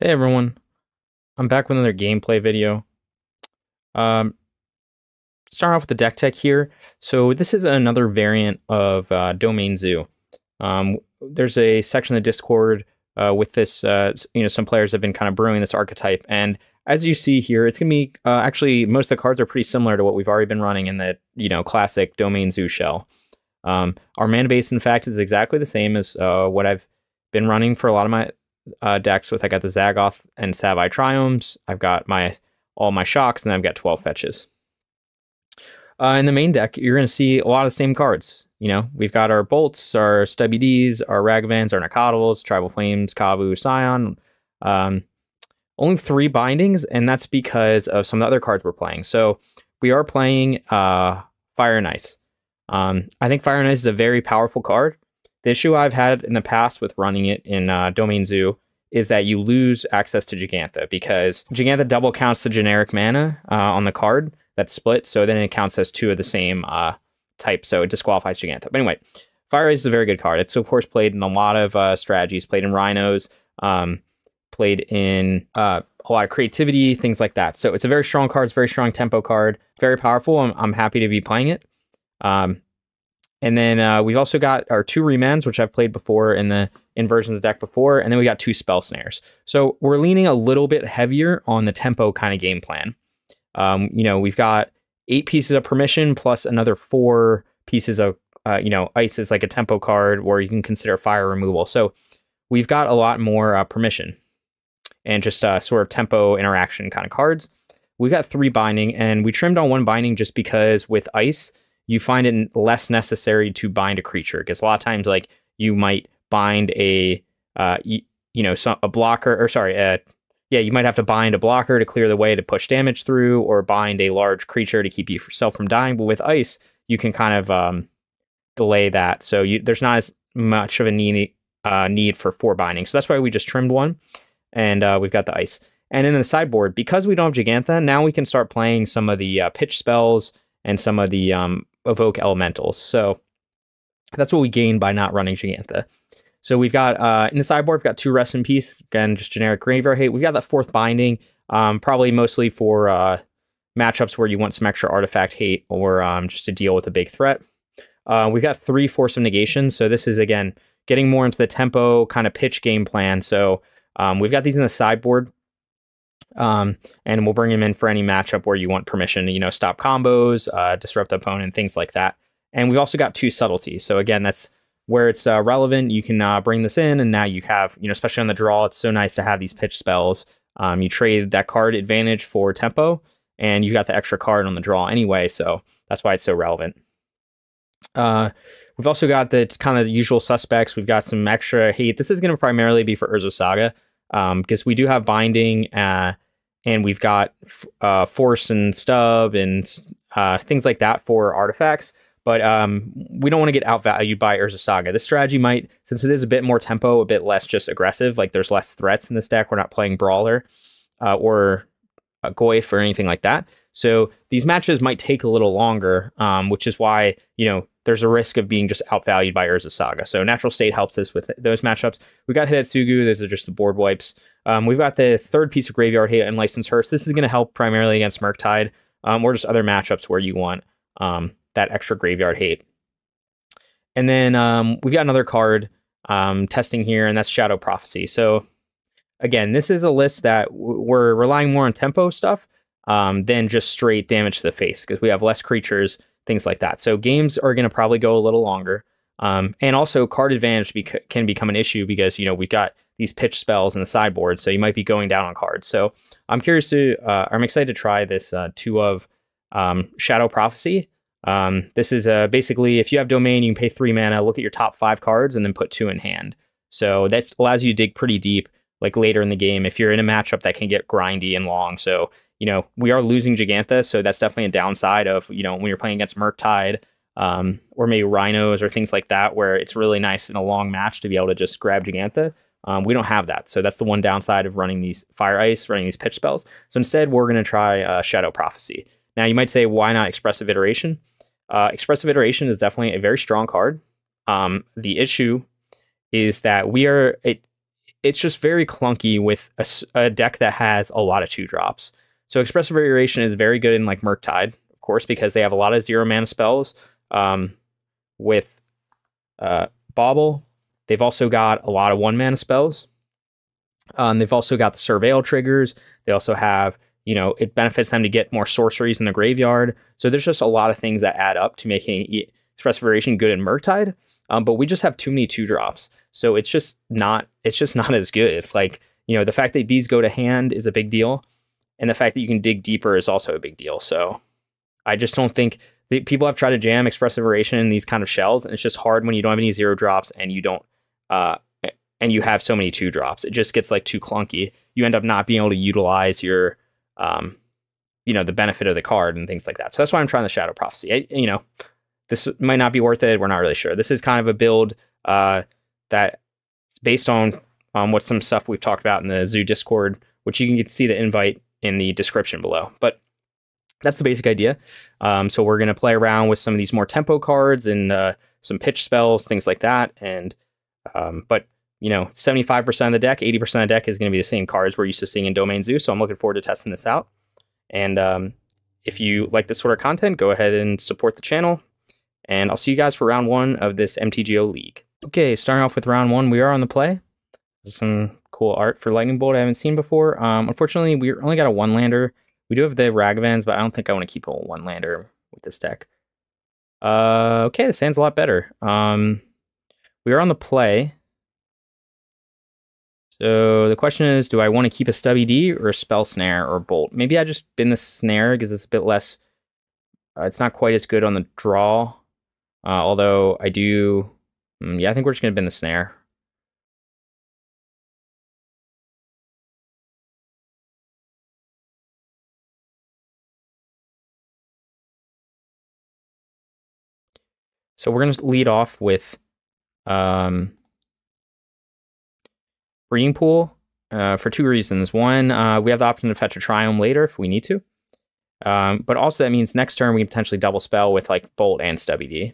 Hey everyone, I'm back with another gameplay video. Um, Starting off with the deck tech here. So this is another variant of Domain Zoo. There's a section of the Discord with this. Some players have been kind of brewing this archetype, and as you see here, it's gonna be actually most of the cards are pretty similar to what we've already been running in the classic Domain Zoo shell. Our mana base, in fact, is exactly the same as what I've been running for a lot of my decks with. I got the Zagoth and Savai Triomes. I've got all my shocks, and I've got 12 fetches. In the main deck, you're going to see a lot of the same cards. We've got our Bolts, our Stubby Ds, our Ragavans, our Nakatals, Tribal Flames, Kavu, Scion. Only 3 bindings, and that's because of some of the other cards we're playing. So we are playing Fire and Ice. I think Fire and Ice is a very powerful card. The issue I've had in the past with running it in Domain Zoo is that you lose access to Gigantha, because Gigantha double counts the generic mana on the card that's split, so then it counts as 2 of the same type, so it disqualifies Gigantha. But anyway, Fire Ice is a very good card. It's, of course, played in a lot of strategies, played in Rhinos, played in a lot of creativity, things like that. So it's a very strong card, it's a very strong tempo card, very powerful. I'm happy to be playing it. And then we've also got our 2 Remans, which I've played before in versions of the deck before, and then we got 2 Spell Snares. So we're leaning a little bit heavier on the tempo kind of game plan. We've got 8 pieces of permission plus another 4 pieces of, Ice is like a tempo card where you can consider fire removal. So we've got a lot more permission and just sort of tempo interaction kind of cards. We've got 3 binding, and we trimmed on 1 binding just because with Ice, you find it less necessary to bind a creature, because a lot of times, like, you might bind a blocker, or sorry, you might have to bind a blocker to clear the way to push damage through, or bind a large creature to keep yourself from dying. But with Ice, you can kind of delay that, so there's not as much of a need for 4 binding. So that's why we just trimmed 1, and we've got the Ice. And then in the sideboard, because we don't have Gigantha, now we can start playing some of the pitch spells and some of the evoke elementals. So that's what we gain by not running Gigantha. So we've got in the sideboard, we've got 2 Rest in Peace, again, just generic graveyard hate. We've got that 4th binding, probably mostly for matchups where you want some extra artifact hate, or just to deal with a big threat. We've got 3 Force of Negation. So this is, again, getting more into the tempo kind of pitch game plan. So we've got these in the sideboard. And we'll bring him in for any matchup where you want permission to, stop combos, disrupt the opponent, things like that. And we've also got 2 Subtlety. So again, that's where it's relevant. You can bring this in, and now you have, especially on the draw, it's so nice to have these pitch spells. You trade that card advantage for tempo, and you got the extra card on the draw anyway, so that's why it's so relevant. We've also got the kind of usual suspects. We've got some extra hate. This is going to primarily be for Urza Saga, because we do have binding, and we've got force and stub and things like that for artifacts. But we don't want to get outvalued by Urza Saga. This strategy might, since it is a bit more tempo, a bit less just aggressive, like there's less threats in this deck. We're not playing Brawler or Goyf or anything like that. So these matches might take a little longer, which is why, there's a risk of being just outvalued by Urza Saga. So Natural State helps us with those matchups. We got Hidetsugu. Those are just the board wipes. We've got the 3rd piece of Graveyard Hate and Licensed Hearse. This is going to help primarily against Murktide, or just other matchups where you want that extra Graveyard Hate. And then we've got another card testing here, and that's Shadow Prophecy. So again, this is a list that we're relying more on tempo stuff than just straight damage to the face, because we have less creatures, things like that. So games are going to probably go a little longer. And also card advantage can become an issue, because, we've got these pitch spells in the sideboard, so you might be going down on cards. So I'm excited to try this 2 of Shadow Prophecy. This is basically, if you have Domain, you can pay 3 mana, look at your top 5 cards, and then put 2 in hand. So that allows you to dig pretty deep, like later in the game, if you're in a matchup that can get grindy and long. So, we are losing Gigantha, so that's definitely a downside of, when you're playing against Murktide, or maybe Rhinos or things like that, where it's really nice in a long match to be able to just grab Gigantha. We don't have that. So that's the one downside of running these Fire Ice, running these pitch spells. So instead, we're going to try Shadow Prophecy. Now, you might say, why not Expressive Iteration? Expressive Iteration is definitely a very strong card. The issue is that it's just very clunky with a deck that has a lot of 2-drops. So Expressive Variation is very good in like Murktide, of course, because they have a lot of 0-mana spells. With Bauble, they've also got a lot of 1-mana spells. They've also got the Surveil triggers. They also have, it benefits them to get more sorceries in the graveyard. So there's just a lot of things that add up to making Expressive Variation good in Murktide. But we just have too many 2-drops. So it's just not as good. Like, the fact that these go to hand is a big deal. And the fact that you can dig deeper is also a big deal. So I just don't think people have tried to jam Expressive Variation in these kind of shells, and it's just hard when you don't have any 0-drops and you don't and you have so many 2-drops. It just gets like too clunky. You end up not being able to utilize your the benefit of the card and things like that. So that's why I'm trying the Shadow Prophecy. This might not be worth it. We're not really sure. This is kind of a build that's based on what some stuff we've talked about in the Zoo Discord, which you can see the invite in the description below. But that's the basic idea. So we're going to play around with some of these more tempo cards and some pitch spells, things like that. And but 75% of the deck, 80% of the deck is going to be the same cards we're used to seeing in Domain Zoo. So I'm looking forward to testing this out. And if you like this sort of content, go ahead and support the channel. And I'll see you guys for round 1 of this MTGO League. Okay, starting off with round 1, we are on the play. Some cool art for Lightning Bolt I haven't seen before. Unfortunately, we only got a 1-lander. We do have the Ragavans, but I don't think I want to keep a 1-lander with this deck. Okay, this hand's a lot better. We are on the play. So the question is, do I want to keep a Stubby D or a Spell Snare or Bolt? Maybe I just bin the Snare because it's a bit less... it's not quite as good on the draw. Although I do... yeah, I think we're just going to bin the Snare. So we're going to lead off with Breeding Pool for 2 reasons. One, we have the option to fetch a Triome later if we need to. But also that means next turn we can potentially double spell with like Bolt and Stubby D.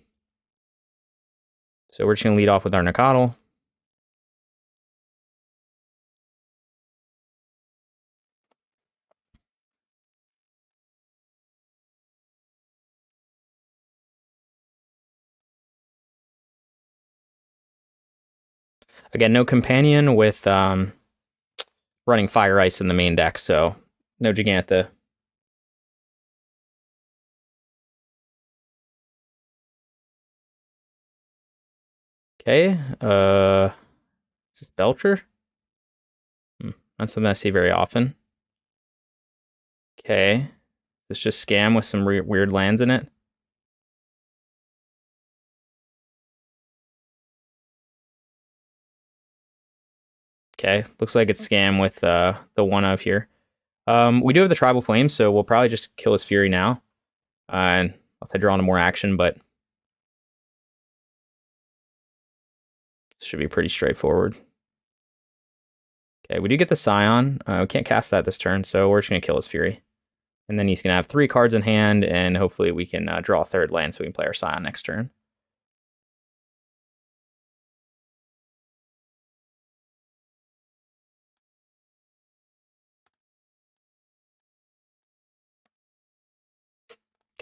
So we're just going to lead off with our Nakatl. Again, no companion with running Fire Ice in the main deck, so no Gigantha. Okay, is this Belcher? Not something I see very often. Okay, this just Scam with some weird lands in it. Okay, looks like it's Scam with the 1-of here. We do have the Tribal Flame, so we'll probably just kill his Fury now. And I'll have to draw into more action, but this should be pretty straightforward. Okay, we do get the Scion. We can't cast that this turn, so we're just going to kill his Fury. And then he's going to have 3 cards in hand, and hopefully we can draw a 3rd land so we can play our Scion next turn.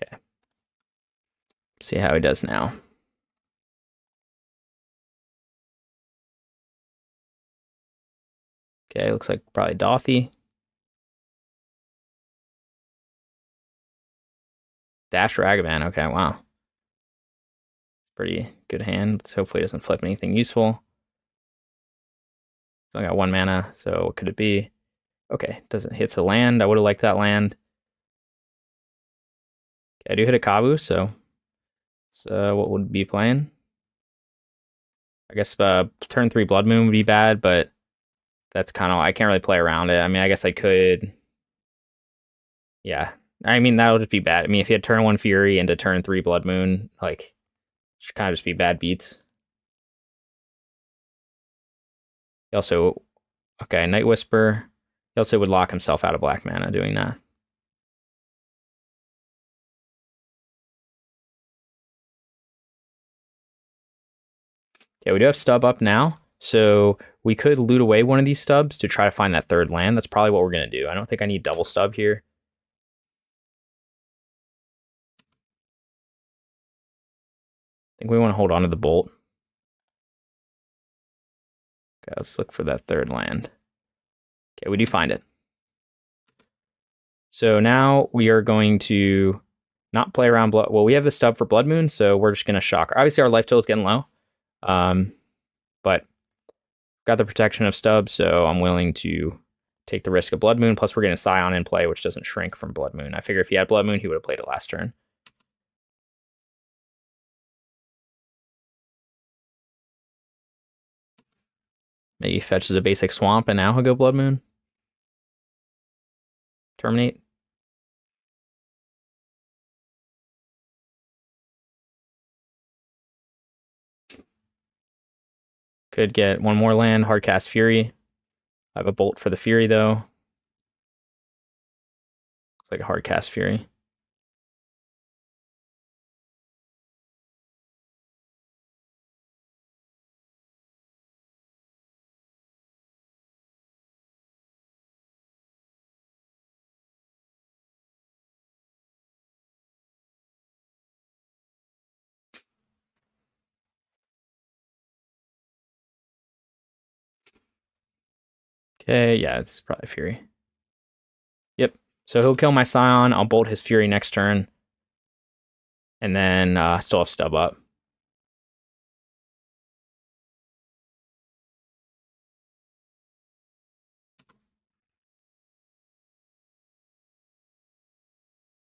Okay. See how he does now. Okay, looks like probably Dothy. Dash Ragavan. Okay, wow. Pretty good hand. Let's hopefully it doesn't flip anything useful. Still got 1 mana, so what could it be? Okay, doesn't hit a land. I would have liked that land. Okay, I do hit a Kabu, so what would be playing? I guess turn 3 Blood Moon would be bad, but that's kind of... I can't really play around it. I mean, I guess I could... Yeah. I mean, that would just be bad. I mean, if you had turn 1 Fury into turn 3 Blood Moon, like, it should kind of just be bad beats. He also... Okay, Night Whisper. He also would lock himself out of black mana doing that. Okay, we do have Stub up now. So we could loot away one of these stubs to try to find that third land. That's probably what we're going to do. I don't think I need double stub here. I think we want to hold on to the bolt. Okay, let's look for that third land. Okay, we do find it. So now we are going to not play around blood. Well, we have the stub for Blood Moon, so we're just going to shock. Obviously, our life total is getting low, but got the protection of stub, so I'm willing to take the risk of Blood Moon. Plus, we're getting a Scion in play, which doesn't shrink from Blood Moon. I figure if he had Blood Moon, he would have played it last turn. Maybe he fetches a basic Swamp, and now he'll go Blood Moon. Terminate. Could get one more land, Hardcast Fury. I have a bolt for the Fury, though. Looks like a Hardcast Fury. Okay, yeah, it's probably Fury. Yep. So he'll kill my Scion. I'll bolt his Fury next turn. And then still have stub up.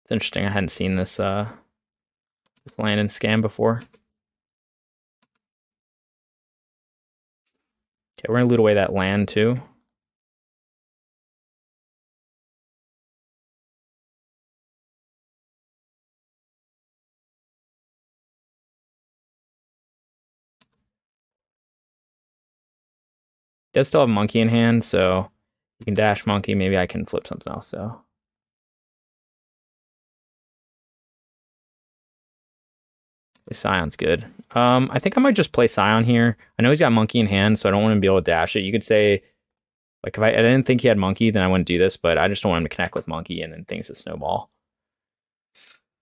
It's interesting. I hadn't seen this this land and scam before. Okay, we're gonna loot away that land too. Does still have Monkey in hand, so you can dash Monkey. Maybe I can flip something else. So Scion's good. I think I might just play Scion here. I know he's got Monkey in hand, so I don't want to be able to dash it. You could say, like, if I didn't think he had Monkey, then I wouldn't do this, but I just don't want him to connect with Monkey and then things to snowball.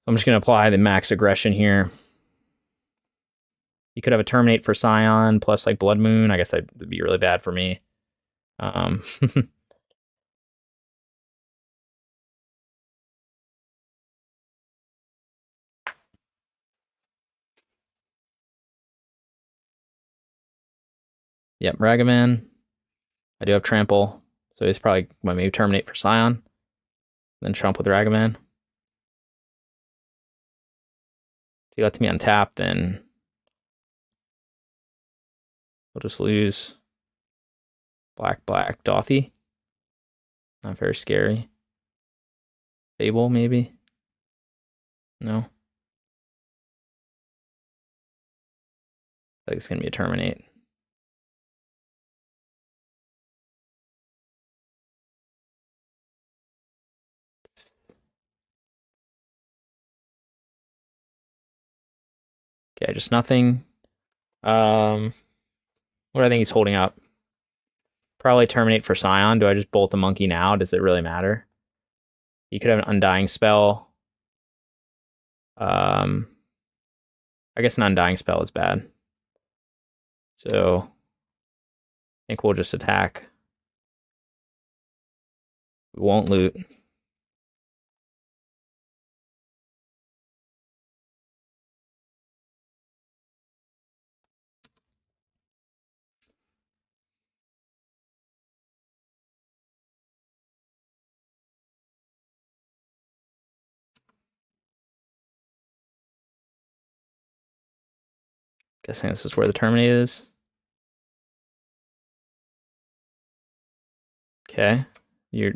I'm just going to apply the max aggression here. You could have a Terminate for Scion plus, like, Blood Moon. I guess that would be really bad for me. Yep, Ragavan. I do have Trample, so he's probably well, maybe Terminate for Scion, then Trump with Ragavan. If he lets me untap, then we'll just lose. Black, Dothy. Not very scary. Fable, maybe? No. I think it's going to be a Terminate. Okay, just nothing. What do I think he's holding up? Probably Terminate for Scion. Do I just bolt the Monkey now? Does it really matter? You could have an Undying Spell. I guess an Undying Spell is bad. So I think we'll just attack. We won't loot. Guessing this is where the Terminate is. Okay.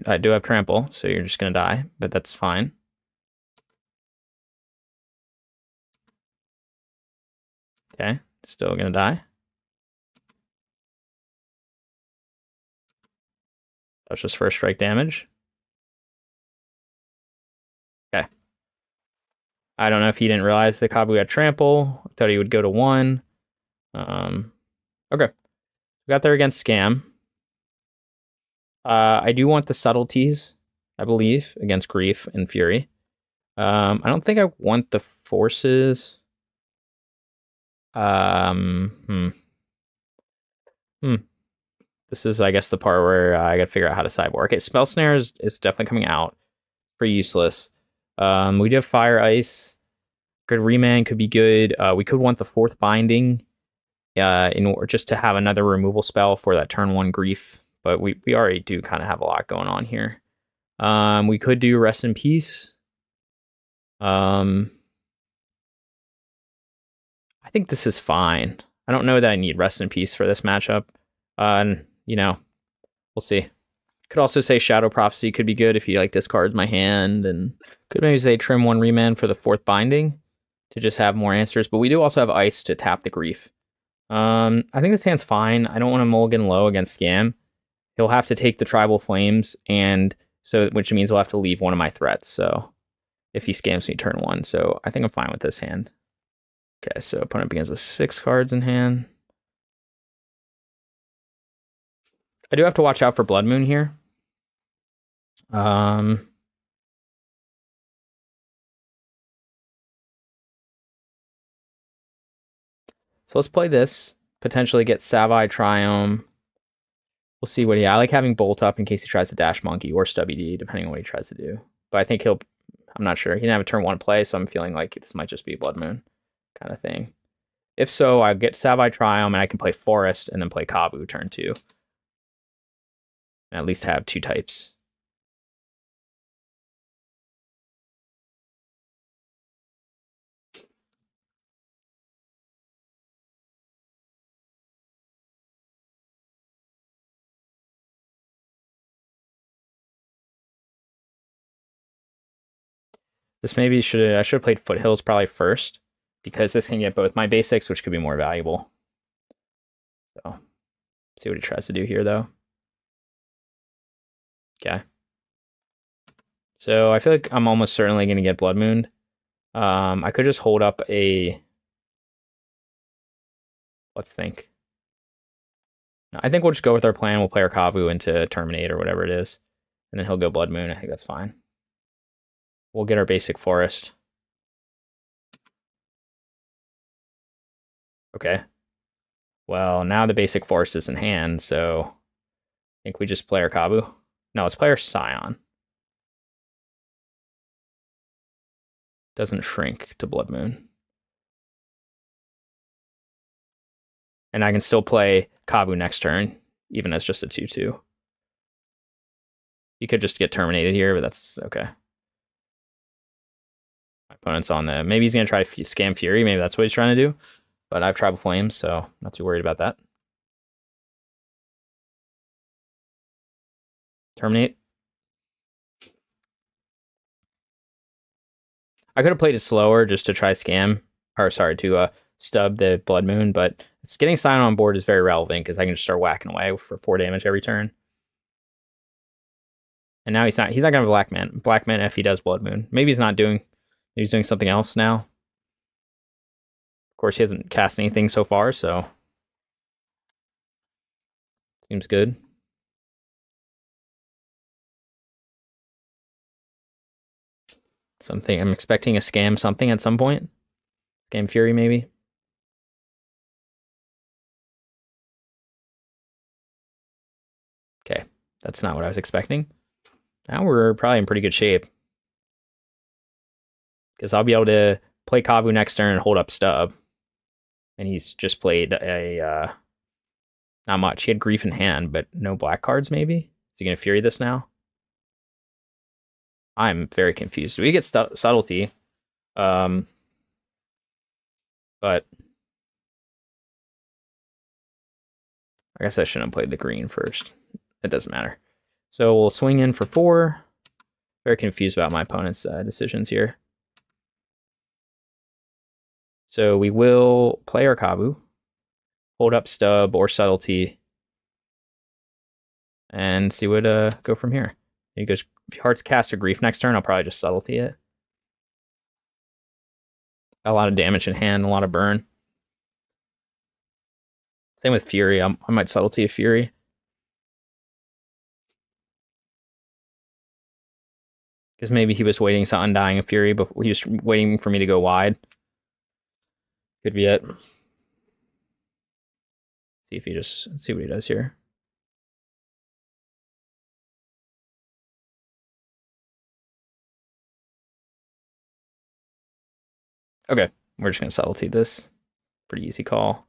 I do have Trample, so you're just gonna die, but that's fine. Okay, still gonna die. That's just first strike damage. Okay. I don't know if he didn't realize the Kabu had Trample. I thought he would go to 1. Okay. We got there against Scam. I do want the subtleties, I believe, against Grief and Fury. I don't think I want the forces. This is, I guess, the part where I gotta figure out how to sideboard. Okay, Spell Snare is definitely coming out. Pretty useless. We do have Fire Ice. Good Remand could be good. We could want the Fourth Binding in order just to have another removal spell for that turn 1 Grief. But we already do kind of have a lot going on here. We could do Rest in Peace. I think this is fine. I don't know that I need Rest in Peace for this matchup. You know, we'll see. Could also say Shadow Prophecy could be good if he like discards my hand, and could maybe say Trim 1 Remand for the Fourth Binding to just have more answers. But we do also have Ice to tap the Grief. I think this hand's fine. I don't want to mulligan low against Scam. He'll have to take the Tribal Flames, and so which means he'll have to leave one of my threats. So if he scams me turn 1, so I think I'm fine with this hand. Okay, so opponent begins with 6 cards in hand. I do have to watch out for Blood Moon here. So let's play this. Potentially get Savai Triome. We'll see what I like having Bolt up in case he tries to Dash Monkey or Stubby D, depending on what he tries to do. But I think I'm not sure. He didn't have a turn 1 play, so I'm feeling like this might just be Blood Moon kind of thing. If so, I get Savai Triome and I can play Forest and then play Kavu turn 2. And at least have 2 types. This maybe I should have played Foothills probably first, because this can get both my basics, which could be more valuable. So, see what he tries to do here, though. Okay. So I feel like I'm almost certainly going to get Blood Moon. I could just hold up a... Let's think. I think we'll just go with our plan. We'll play our Kavu into Terminate or whatever it is. And then he'll go Blood Moon. I think that's fine. We'll get our basic Forest. Okay. Well, now the basic Forest is in hand, so I think we just play our Kabu. No, let's play our Scion. Doesn't shrink to Blood Moon. And I can still play Kabu next turn, even as just a 2/2. You could just get terminated here, but that's okay. My opponent's on the... Maybe he's going to try to scam Fury. Maybe that's what he's trying to do. But I have Tribal Flames, so not too worried about that. Terminate. I could have played it slower just to try scam, or sorry, to stub the Blood Moon, but it's getting Scion on board is very relevant because I can just start whacking away for 4 damage every turn. And now he's not gonna have Black Man if he does Blood Moon. Maybe he's not doing, maybe he's doing something else now. Of course, he hasn't cast anything so far, so seems good. Something, I'm expecting a scam something at some point. Scam Fury, maybe. Okay, that's not what I was expecting. Now we're probably in pretty good shape. Because I'll be able to play Kavu next turn and hold up Stub. And he's just played a... not much. He had Grief in hand, but no black cards, maybe? Is he going to Fury this now? I'm very confused. We get Subtlety. But I guess I shouldn't have played the green first. It doesn't matter. So we'll swing in for 4. Very confused about my opponent's decisions here. So we will play our Kabu, hold up Stub or Subtlety, and see what go from here. He goes Hearts Cast or Grief next turn. I'll probably just Subtlety it. A lot of damage in hand, a lot of burn. Same with Fury. I might subtlety a Fury. Because maybe he was waiting to undying a Fury, but he was waiting for me to go wide. Could be it. See if he just see what he does here. Okay, we're just gonna subtlety this. Pretty easy call.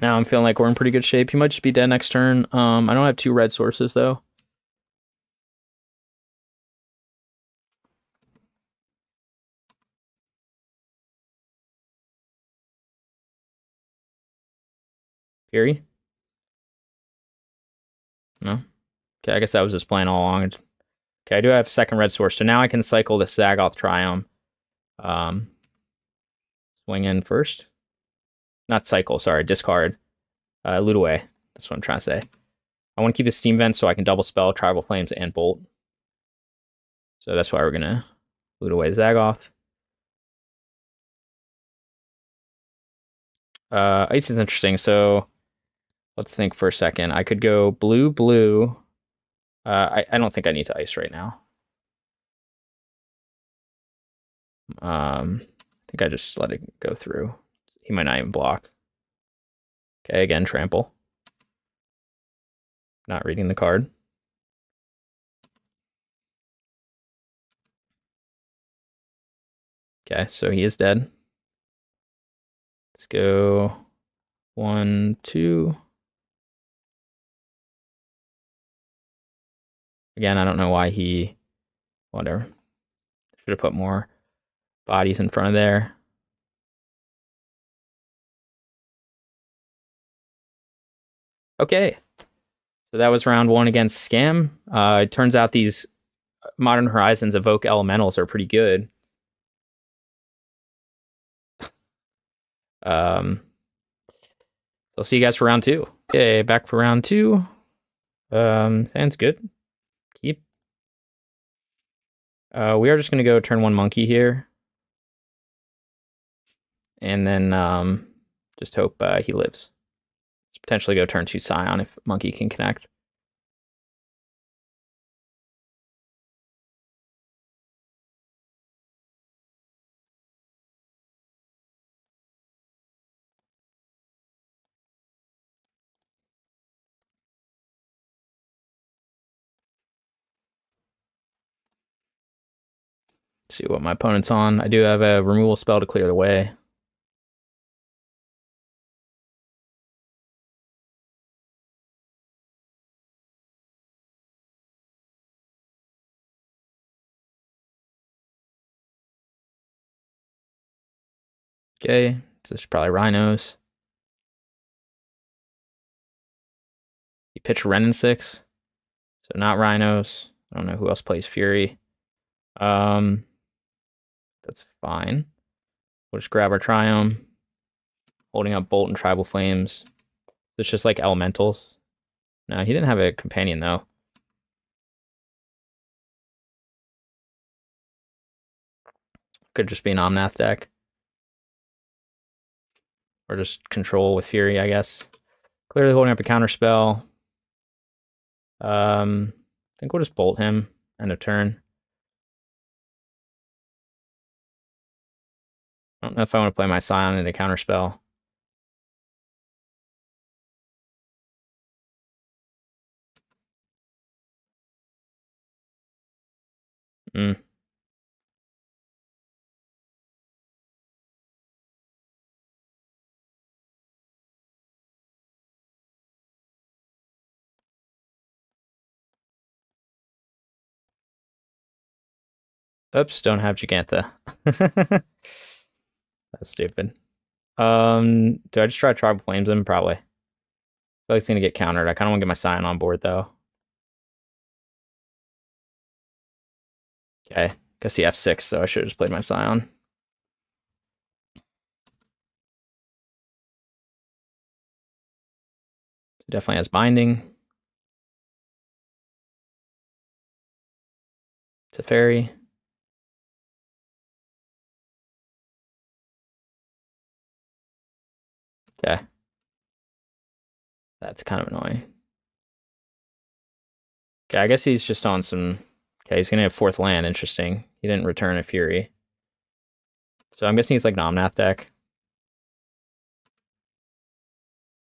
Now I'm feeling like we're in pretty good shape. He might just be dead next turn. I don't have 2 red sources though. Fury? No? Okay, I guess that was his plan all along. Okay, I do have a second red source, so now I can cycle the Zagoth Triumph. Swing in first. Not cycle, sorry, discard. Loot away. That's what I'm trying to say. I want to keep the Steam Vent so I can double spell Tribal Flames and Bolt. So that's why we're gonna loot away Zagoth. Ice is interesting, so let's think for a second. I could go blue, blue. I don't think I need to ice right now. I think I just let it go through. He might not even block. Okay, again, trample. Not reading the card. Okay, so he is dead. Let's go 1, 2. Again, I don't know why he... Whatever. Should have put more bodies in front of there. Okay. So that was round 1 against Scam. It turns out these Modern Horizons Evoke Elementals are pretty good. I'll see you guys for round 2. Okay, back for round 2. Sounds good. Keep. We are just going to go turn 1 monkey here. And then just hope he lives. Let's potentially go turn 2 Scion if monkey can connect. See what my opponent's on. I do have a removal spell to clear the way. Okay, so this is probably Rhinos. He pitched Ren in 6, so not Rhinos. I don't know who else plays Fury. That's fine. We'll just grab our Triumph, holding up Bolt and Tribal Flames. It's just like Elementals. No, he didn't have a companion though. Could just be an Omnath deck. Or just control with Fury, I guess. Clearly holding up a counter spell. I think we'll just bolt him. End of turn. I don't know if I want to play my Scion into counter spell. Hmm. Oops, don't have Gigantha. That's stupid. Do I just try Tribal Flames him? Probably. I feel like it's gonna get countered. I kind of want to get my Scion on board though. Okay, guess he F6, so I should have just played my Scion. Definitely has binding. It's a fairy. Okay. That's kind of annoying. Okay, I guess he's just on some... Okay, he's going to have 4th land. Interesting. He didn't return a Fury. So I'm guessing he's like an Omnath deck.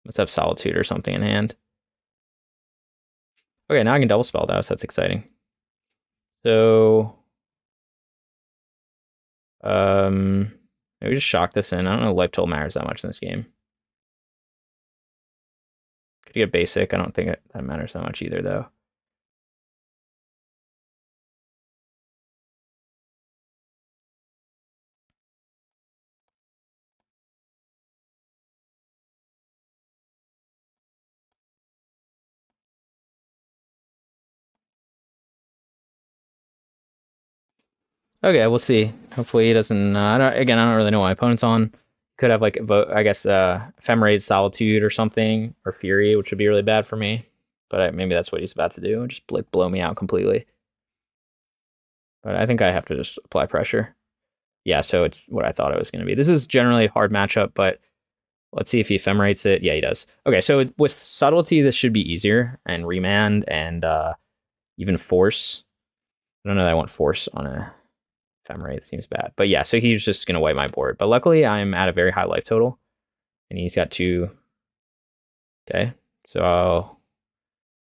Let's have Solitude or something in hand. Okay, now I can double spell that, so that's exciting. So... maybe just shock this in. I don't know if life total matters that much in this game. Could get basic. I don't think that matters that much either, though. Okay, we'll see. Hopefully he doesn't... I don't really know what my opponent's on. Could have, like, I guess, Ephemerate, Solitude or something, or Fury, which would be really bad for me. But maybe that's what he's about to do, just blow me out completely. But I think I have to just apply pressure. Yeah, so it's what I thought it was going to be. This is generally a hard matchup, but let's see if he Ephemerates it. Yeah, he does. Okay, so with Subtlety, this should be easier, and Remand, and even Force. I don't know that I want Force on a... Ephemerate seems bad. But yeah, so he's just going to wipe my board. But luckily, I'm at a very high life total. And he's got 2. Okay, so I'll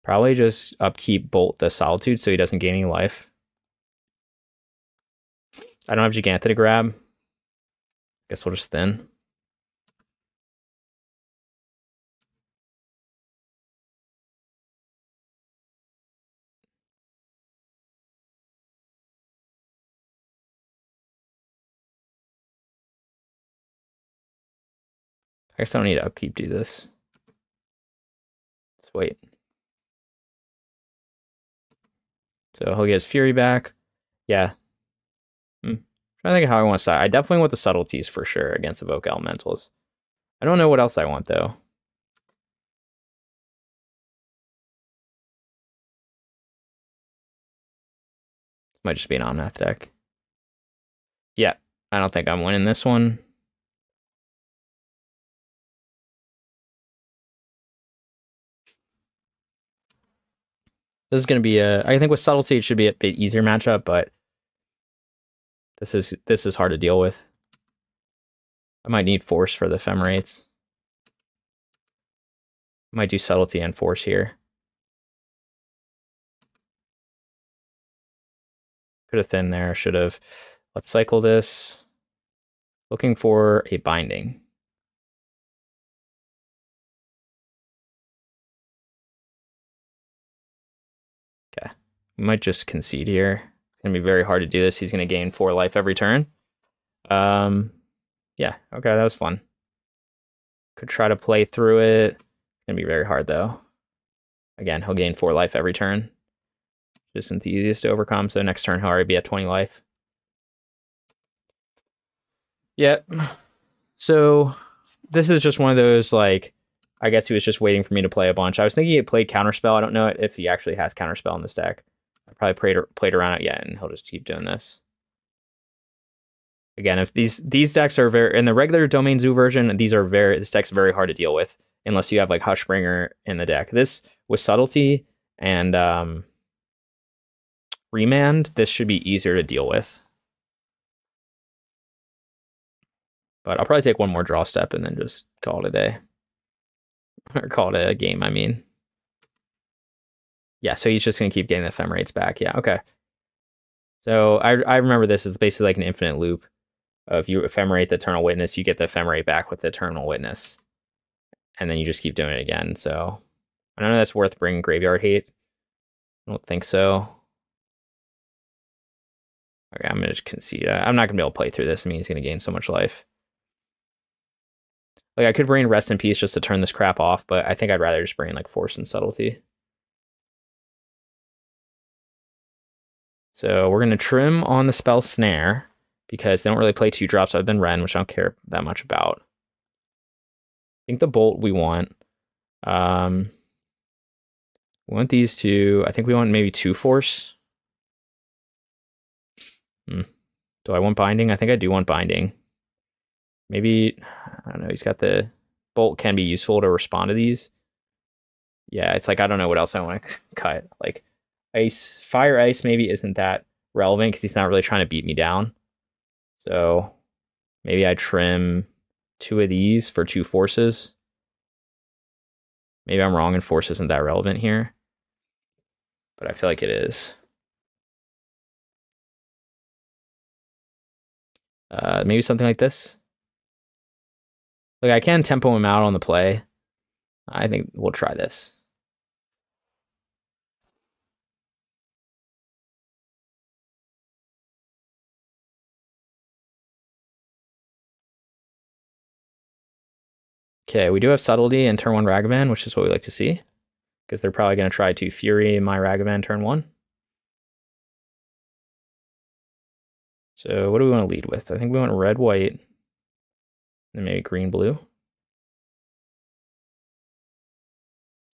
probably just upkeep Bolt the Solitude so he doesn't gain any life. I don't have Gigantha to grab. Guess we'll just thin. I guess I don't need to upkeep do this. Just wait. So he'll get his Fury back. Yeah. I'm trying to think of how I want to side. I definitely want the Subtleties for sure against Evoke Elementals. I don't know what else I want though. Might just be an Omnath deck. Yeah, I don't think I'm winning this one. This is going to be I think with Subtlety it should be a bit easier matchup, but this is hard to deal with. I might need Force for the Ephemerates. I might do Subtlety and Force here. Could have thinned there, should have. Let's cycle this. Looking for a binding. Okay, we might just concede here. It's gonna be very hard to do this. He's gonna gain 4 life every turn. Yeah, okay, that was fun. Could try to play through it. It's gonna be very hard though. Again, he'll gain 4 life every turn. Just isn't the easiest to overcome, so next turn he'll already be at 20 life. Yep. So this is just one of those, like, I guess he was just waiting for me to play a bunch. I was thinking he played Counterspell. I don't know if he actually has Counterspell in this deck. I probably played around it yet, and he'll just keep doing this. Again, if these decks are very... In the regular Domain Zoo version, this deck's very hard to deal with, unless you have, like, Hushbringer in the deck. This, with Subtlety and Remand, this should be easier to deal with. But I'll probably take one more draw step and then just call it a day. Or call it a game, I mean. Yeah, so he's just going to keep getting the Ephemerates back. Yeah, okay. So I remember this is basically like an infinite loop. If you Ephemerate the Eternal Witness, you get the Ephemerate back with the Eternal Witness. And then you just keep doing it again. So I don't know if that's worth bringing Graveyard Hate. I don't think so. Okay, I'm gonna just concede. I'm not gonna be able to play through this. I mean, he's gonna gain so much life. Like, I could bring Rest in Peace just to turn this crap off, but I think I'd rather just bring, like, Force and Subtlety. So we're gonna trim on the spell Snare, because they don't really play 2-drops other than Ren, which I don't care that much about. I think the Bolt we want. We want these two. I think we want maybe 2 Force. Do I want Binding? I think I do want Binding. Maybe, I don't know, he's got the Bolt can be useful to respond to these. Yeah, it's like, I don't know what else I want to cut. Like, Fire Ice maybe isn't that relevant because he's not really trying to beat me down. So maybe I trim 2 of these for 2 Forces. Maybe I'm wrong and Force isn't that relevant here, but I feel like it is. Maybe something like this. Like, I can tempo him out on the play. I think we'll try this. Okay, we do have Subtlety and turn 1 Ragavan, which is what we like to see, because they're probably going to try to Fury my Ragavan turn 1. So what do we want to lead with? I think we want red, white, and maybe green, blue.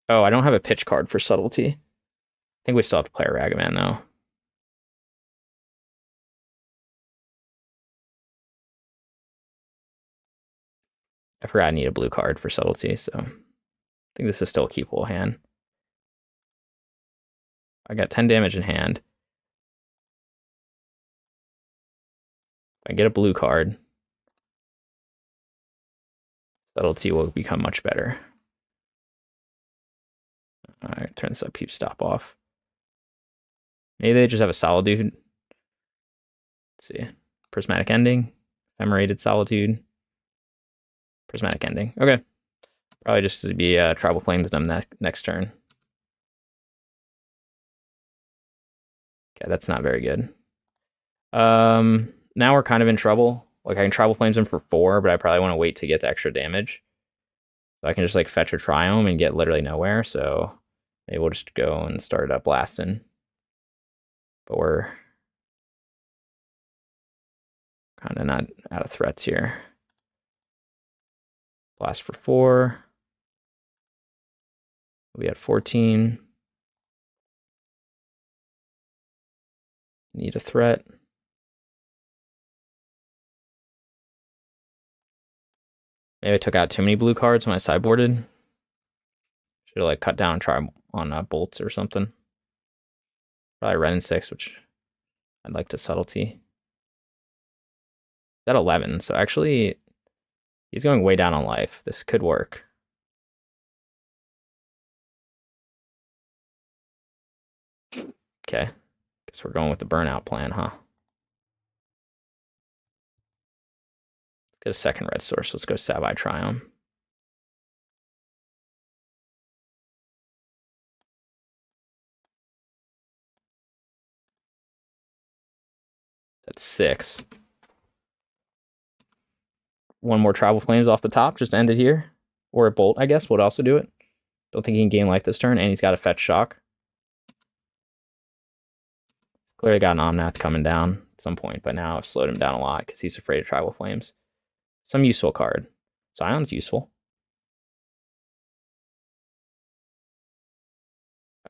Oh, I don't have a pitch card for Subtlety. I think we still have to play a Ragavan, though. I forgot I need a blue card for Subtlety, so I think this is still a keepable hand. I got 10 damage in hand. If I get a blue card, Subtlety will become much better. Alright, turn this up, keep stop off. Maybe they just have a Solitude. Let's see. Prismatic Ending, Ephemorated Solitude, Prismatic Ending. Okay. Probably just to be Tribal Flames them next turn. Okay, that's not very good. Now we're kind of in trouble. Like, I can Tribal Flames him for 4, but I probably want to wait to get the extra damage. So I can just, like, fetch a Triome and get literally nowhere. So maybe we'll just go and start up blasting. But we're kind of not out of threats here. Blast for 4. We had 14. Need a threat. Maybe I took out too many blue cards when I sideboarded. Should have, like, cut down and try on bolts or something. Probably Ren and 6, which I'd like to Subtlety. At 11, so actually he's going way down on life. This could work. Okay, guess we're going with the burnout plan, huh? Let's get a second red source. Let's go Savai Triome. That's 6. One more Tribal Flames off the top, just end it here. Or a Bolt, I guess, would also do it. Don't think he can gain life this turn, and he's got a Fetch Shock. Clearly got an Omnath coming down at some point, but now I've slowed him down a lot because he's afraid of Tribal Flames. Some useful card. Scion's useful.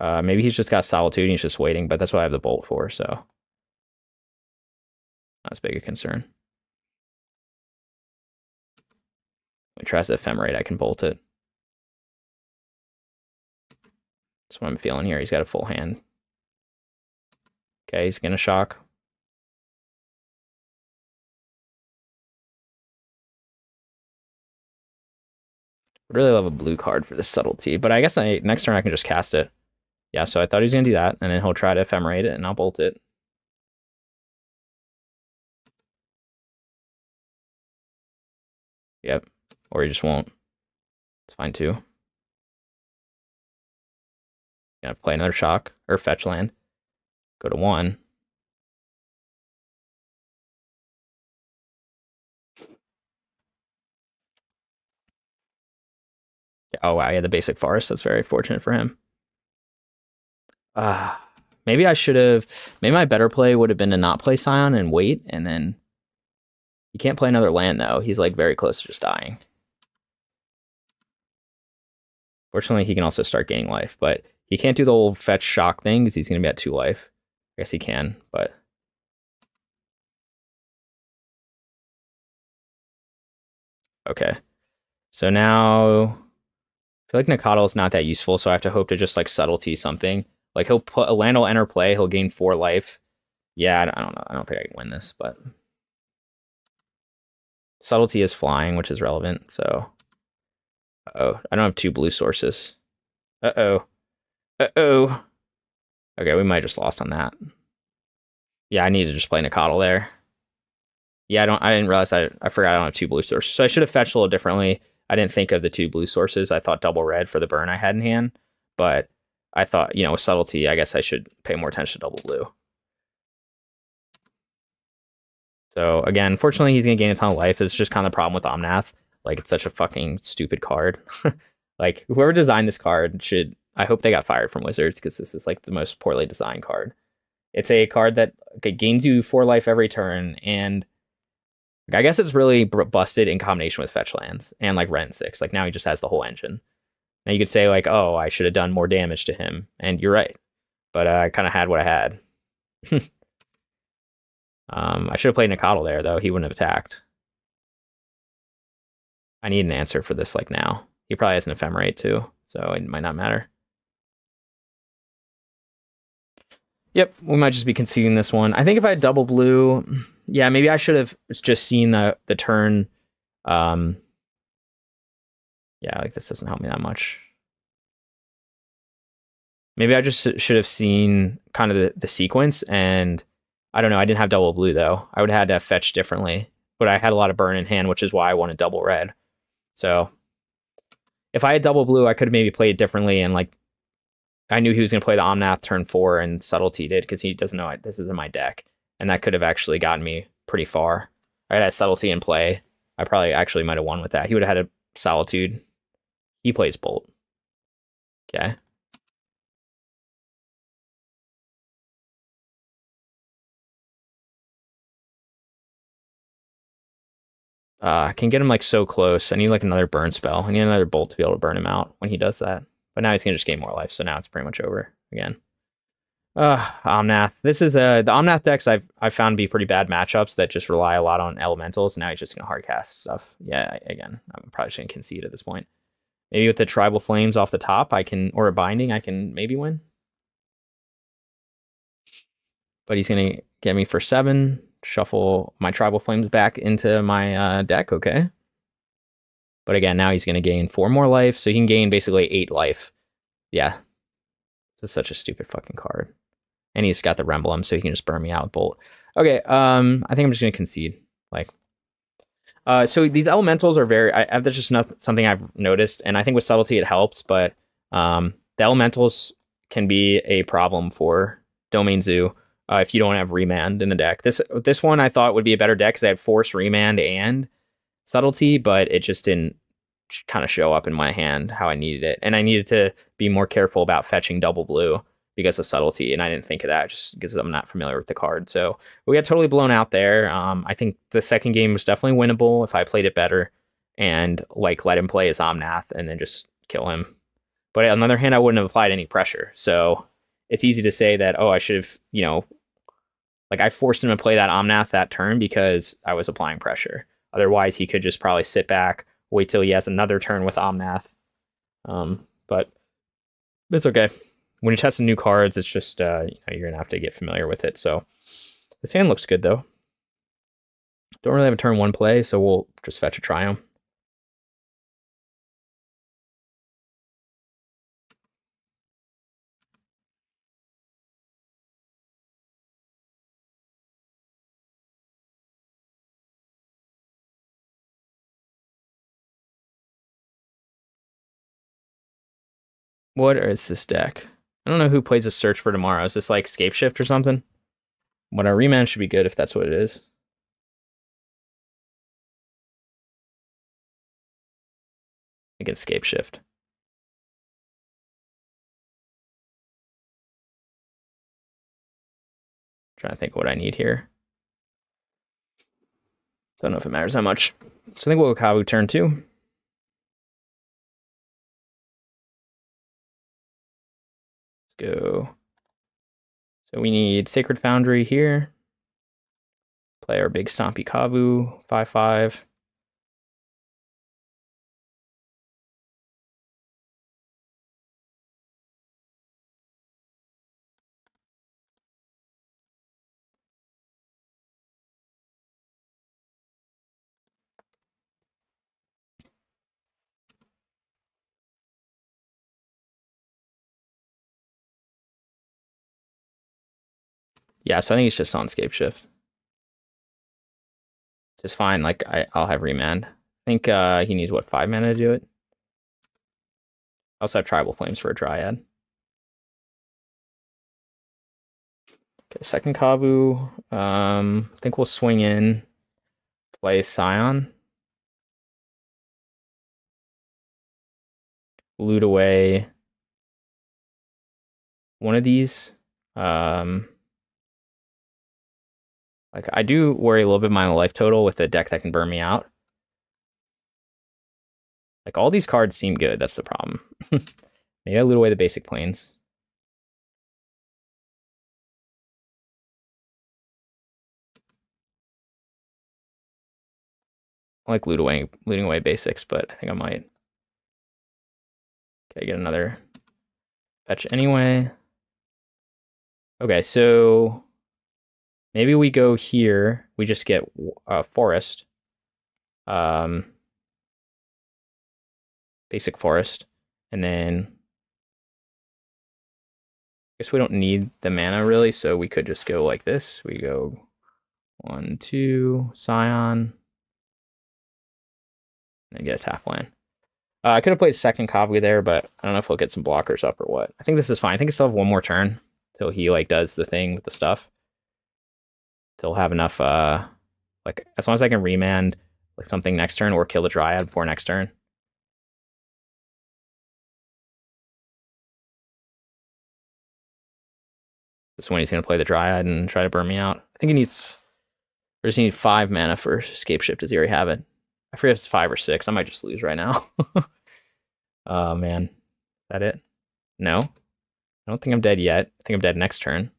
Maybe he's just got Solitude and he's just waiting, but that's what I have the Bolt for, so not as big a concern. When he tries to Ephemerate, I can Bolt it. That's what I'm feeling here. He's got a full hand. Okay, he's gonna shock. Would really love a blue card for this Subtlety, but I guess next turn I can just cast it. Yeah, so I thought he was gonna do that, and then he'll try to Ephemerate it, and I'll Bolt it. Yep, or he just won't. It's fine too. Gonna play another shock or fetch land. Go to 1. Oh wow, yeah, the basic forest. That's very fortunate for him. Uh maybe I should have. Maybe my better play would have been to not play Scion and wait, and then he can't play another land though. He's like very close to just dying. Fortunately, he can also start gaining life, but he can't do the whole fetch shock thing because he's going to be at 2 life. I guess he can, but okay. So now I feel like Nikado is not that useful, so I have to hope to just like subtlety something. Like he'll put a land will enter play, he'll gain 4 life. Yeah, I don't know. I don't think I can win this, but subtlety is flying, which is relevant. So, uh-oh, I don't have 2 blue sources. Uh-oh, uh-oh. Okay, we might just lost on that. Yeah, I need to just play Nikado there. Yeah, I didn't realize I forgot I don't have 2 blue sources. So I should have fetched a little differently. I didn't think of the 2 blue sources. I thought double red for the burn I had in hand, but I thought, you know, with subtlety, I guess I should pay more attention to double blue. So again, fortunately, he's gonna gain a ton of life. It's just kind of the problem with Omnath. Like, it's such a fucking stupid card. Like, whoever designed this card should. I hope they got fired from Wizards because this is like the most poorly designed card. It's a card that gains you 4 life every turn, and I guess it's really busted in combination with fetch lands and like Ren 6. Like now he just has the whole engine. Now you could say like, oh, I should have done more damage to him, and you're right. But I kind of had what I had. I should have played Nikado there though. He wouldn't have attacked. I need an answer for this like now. He probably has an ephemerate too, so it might not matter. Yep, we might just be conceding this one. I think if I had double blue, yeah, maybe I should have just seen the turn. Yeah, like this doesn't help me that much. Maybe I just should have seen kind of the sequence, and I don't know. I didn't have double blue though. I would have had to fetch differently, but I had a lot of burn in hand, which is why I wanted double red. So if I had double blue, I could have maybe played differently, and like I knew he was going to play the Omnath turn 4 and subtlety did because he doesn't know this is in my deck. And that could have actually gotten me pretty far. I had subtlety in play. I probably actually might have won with that. He would have had a solitude. He plays bolt. Okay. I can get him like so close. I need like another burn spell. I need another bolt to be able to burn him out when he does that. But now he's going to just gain more life. So now it's pretty much over again. Omnath. This is the Omnath decks I've found to be pretty bad matchups that just rely a lot on elementals. Now he's just gonna hardcast stuff. Yeah, again, I'm probably just gonna concede at this point. Maybe with the tribal flames off the top, I can, or a binding, I can maybe win. But he's gonna get me for 7. Shuffle my tribal flames back into my deck. Okay. But again, now he's gonna gain 4 more life, so he can gain basically 8 life. Yeah. This is such a stupid fucking card. And he's got the Remblem, so he can just burn me out with Bolt. Okay, I think I'm just gonna concede. Like, so these elementals are very. That's just not something I've noticed, and I think with subtlety it helps. But the elementals can be a problem for Domain Zoo if you don't have Remand in the deck. This one I thought would be a better deck because I had Force, Remand, and subtlety, but it just didn't kind of show up in my hand how I needed it, and I needed to be more careful about fetching double blue because of subtlety, and I didn't think of that just because I'm not familiar with the card. So we got totally blown out there. I think the second game was definitely winnable if I played it better and like let him play his Omnath and then just kill him. But on the other hand, I wouldn't have applied any pressure. So it's easy to say that, oh, I should have, you know, like I forced him to play that Omnath that turn because I was applying pressure. Otherwise, he could just probably sit back, wait till he has another turn with Omnath. But it's okay. When you're testing new cards, it's just, you know, you're going to have to get familiar with it. So this hand looks good, though. Don't really have a turn 1 play, so we'll just fetch a Triumph. What is this deck? I don't know who plays a Search for Tomorrow. Is this like Scape Shift or something? What a Remand should be good if that's what it is. I think it's Scape Shift. Trying to think of what I need here. Don't know if it matters that much. So I think we'll go Kavu turn 2. Let's go. So we need Sacred Foundry here. Play our big stompy Kavu, 5/5. Yeah, so I think it's just Sonscape Shift. Just fine, like I'll have Remand. I think he needs, what, 5 mana to do it? I also have Tribal Flames for a Dryad. Okay, second Kavu. I think we'll swing in, play Scion. Loot away one of these. Like, I do worry a little bit my life total with a deck that can burn me out. Like, all these cards seem good, that's the problem. Maybe I loot away the basic planes. I like looting away basics, but I think I might. Okay, get another fetch anyway. Okay, so maybe we go here. We just get forest. Basic forest. And then I guess we don't need the mana really, so we could just go like this. We go 1, 2, Scion. And get a tap land. I could have played second Kavu there, but I don't know if we'll get some blockers up or what. I think this is fine. I think I still have one more turn till he like does the thing with the stuff. Till have enough like, as long as I can remand like something next turn or kill the Dryad before next turn. This is when he's gonna play the Dryad and try to burn me out. I think he needs, or does he need 5 mana for Escape Shift? Does he already have it? I forget if it's 5 or 6. I might just lose right now. Oh man. Is that it? No. I don't think I'm dead yet. I think I'm dead next turn.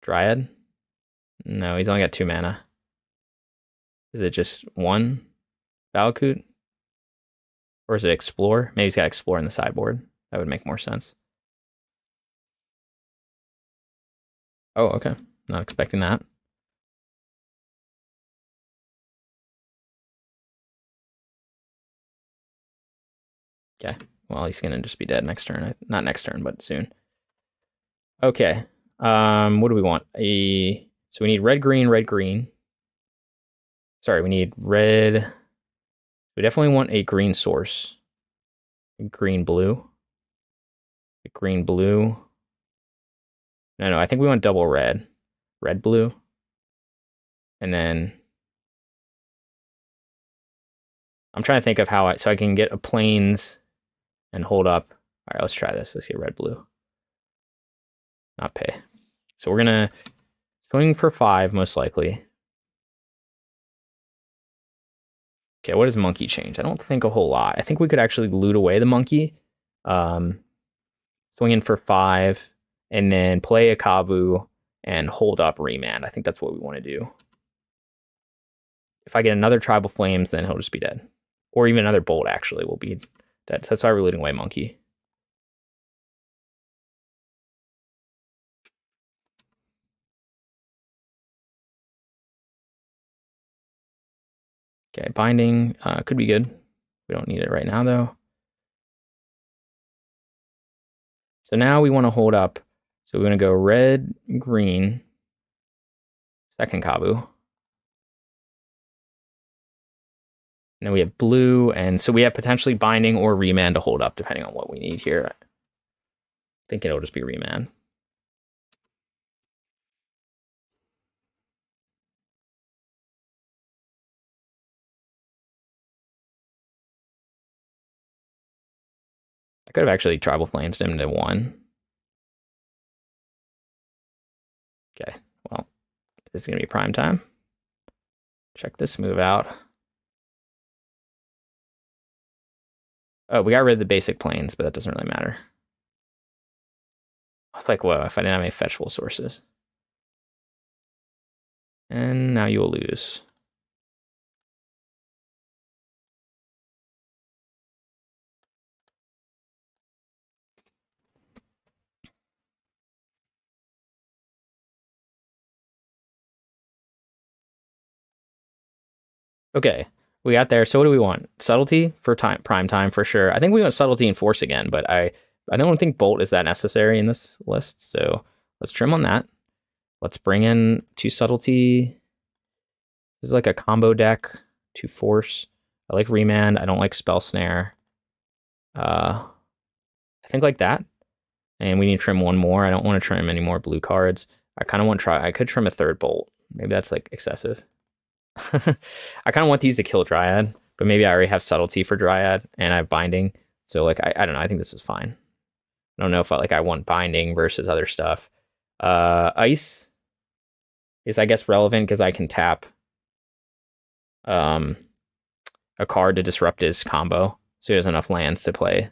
Dryad? No, he's only got 2 mana. Is it just 1 Valakut? Or is it Explore? Maybe he's got Explore in the sideboard. That would make more sense. Oh, okay. Not expecting that. Okay. Well, he's gonna just be dead next turn. Not next turn, but soon. Okay. What do we want? So we need red, green. Sorry, we need red. We definitely want a green source. Green, blue. Green, blue. No, I think we want double red. Red, blue. And then I'm trying to think of how so I can get a plains and hold up. All right, let's try this. Let's get red, blue. Not pay. So we're gonna swing for 5 most likely. Okay, what does monkey change? I don't think a whole lot. I think we could actually loot away the monkey. Swing in for 5 and then play a Kavu and hold up remand. I think that's what we want to do. If I get another Tribal Flames, then he'll just be dead. Or even another Bolt actually will be dead. So that's why we're looting away monkey. Okay, binding could be good. We don't need it right now though. So now we want to hold up. So we're going to go red, green, second Kavu. And then we have blue, and so we have potentially binding or remand to hold up, depending on what we need here. I think it'll just be remand. I could have actually Tribal Flames him to 1. This is going to be prime time. Check this move out. Oh, we got rid of the basic planes, but that doesn't really matter. I was like, whoa, if I didn't have any fetchable sources. And now you will lose. Okay, we got there. So what do we want? Subtlety for prime time for sure. I think we want subtlety and force again, but I don't think bolt is that necessary in this list. So let's trim on that. Let's bring in 2 subtlety. This is like a combo deck. 2 force. I like remand. I don't like spell snare. I think like that. And we need to trim 1 more. I don't want to trim any more blue cards. I kind of want to try. I could trim a 3rd bolt. Maybe that's like excessive. I kind of want these to kill Dryad, but maybe I already have subtlety for Dryad and I have binding. So like I don't know. I think this is fine. I don't know if I want binding versus other stuff. Ice is I guess relevant because I can tap a card to disrupt his combo, so he has enough lands to play.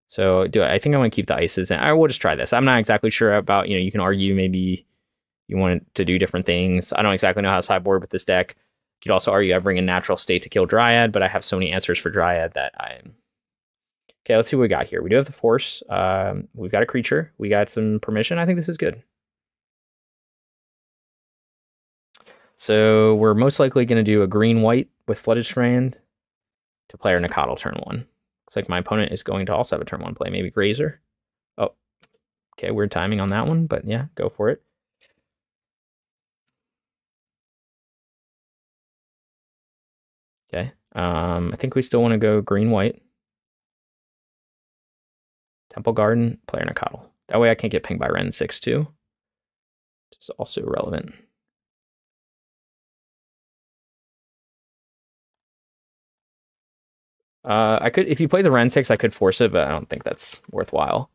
So I think I want to keep the ices, and I will just try this. I'm not exactly sure about, you can argue maybe you want to do different things. I don't exactly know how to sideboard with this deck. You could also argue I bring in natural state to kill Dryad, but I have so many answers for Dryad that okay, let's see what we got here. We do have the force. We've got a creature. We got some permission. I think this is good. So we're most likely going to do a green-white with Flooded Strand to play our Nakatl turn 1. Looks like my opponent is going to also have a turn 1 play. Maybe Grazer. Oh, okay, weird timing on that one, but yeah, go for it. Okay, I think we still want to go green-white. Temple Garden, player Nakatl. That way I can't get pinged by Ren 6 too. Which is also irrelevant. I could, if you play the Ren 6, I could force it, but I don't think that's worthwhile.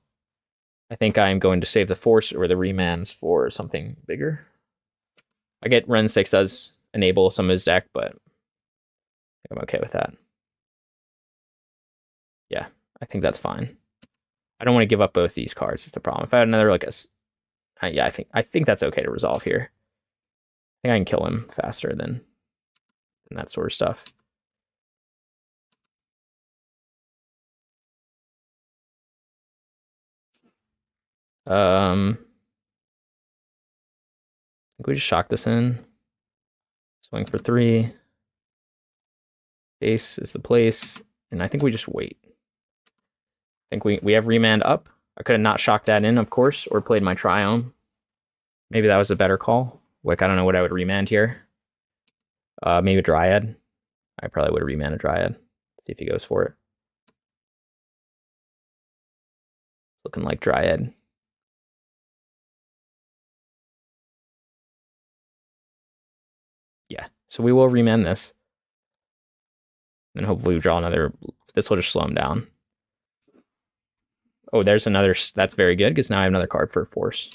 I think I'm going to save the force or the remands for something bigger. I get Ren 6 does enable some of his deck, but I think I'm okay with that. Yeah, I think that's fine. I don't want to give up both these cards. It's the problem. If I had another like yeah, I think that's okay to resolve here. I think I can kill him faster than that sort of stuff. I think we just shock this in. Swing for 3. Base is the place, and I think we just wait. I think we have remand up. I could have not shocked that in, of course, or played my Triome. Maybe that was a better call. Like, I don't know what I would remand here. Maybe a Dryad. I probably would have remanded Dryad. See if he goes for it. It's looking like Dryad. Yeah, so we will remand this. And hopefully we draw another. This will just slow him down. Oh, there's another. That's very good, because now I have another card for force.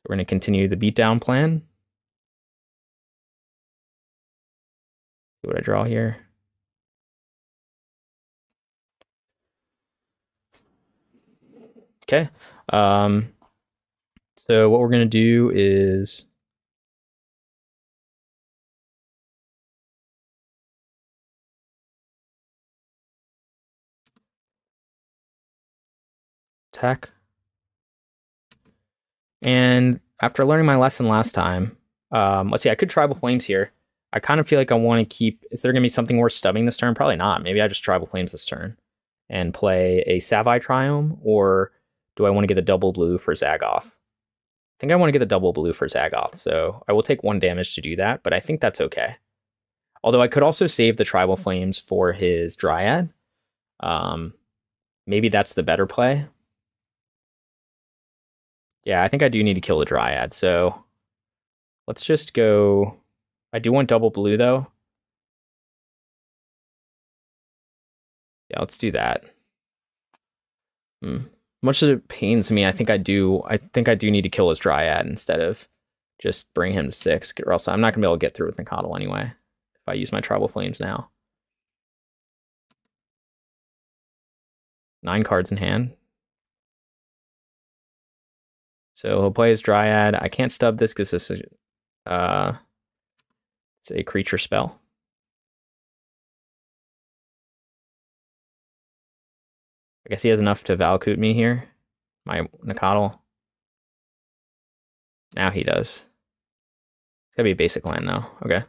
We're going to continue the beatdown plan. See what I draw here. Okay. So what we're going to do is attack. And after learning my lesson last time, let's see, I could Tribal Flames here. I kind of feel like I want to keep, is there going to be something worth stubbing this turn? Probably not. Maybe I just Tribal Flames this turn and play a Savai Triome, or do I want to get the double blue for Zagoth? I think I want to get the double blue for Zagoth, so I will take 1 damage to do that, but I think that's okay. Although I could also save the Tribal Flames for his Dryad. Maybe that's the better play. Yeah, I think I do need to kill the Dryad, so let's just go. I do want double blue, though. Yeah, let's do that. much as it pains me, I think I do need to kill his Dryad instead of just bring him to 6, or else I'm not gonna be able to get through with Nakatl anyway if I use my Tribal Flames now. 9 cards in hand. So he'll play his Dryad. I can't stub this because this is it's a creature spell. I guess he has enough to Valakut me here. My Nakatl. Now he does. It's gotta be a basic land though. Okay.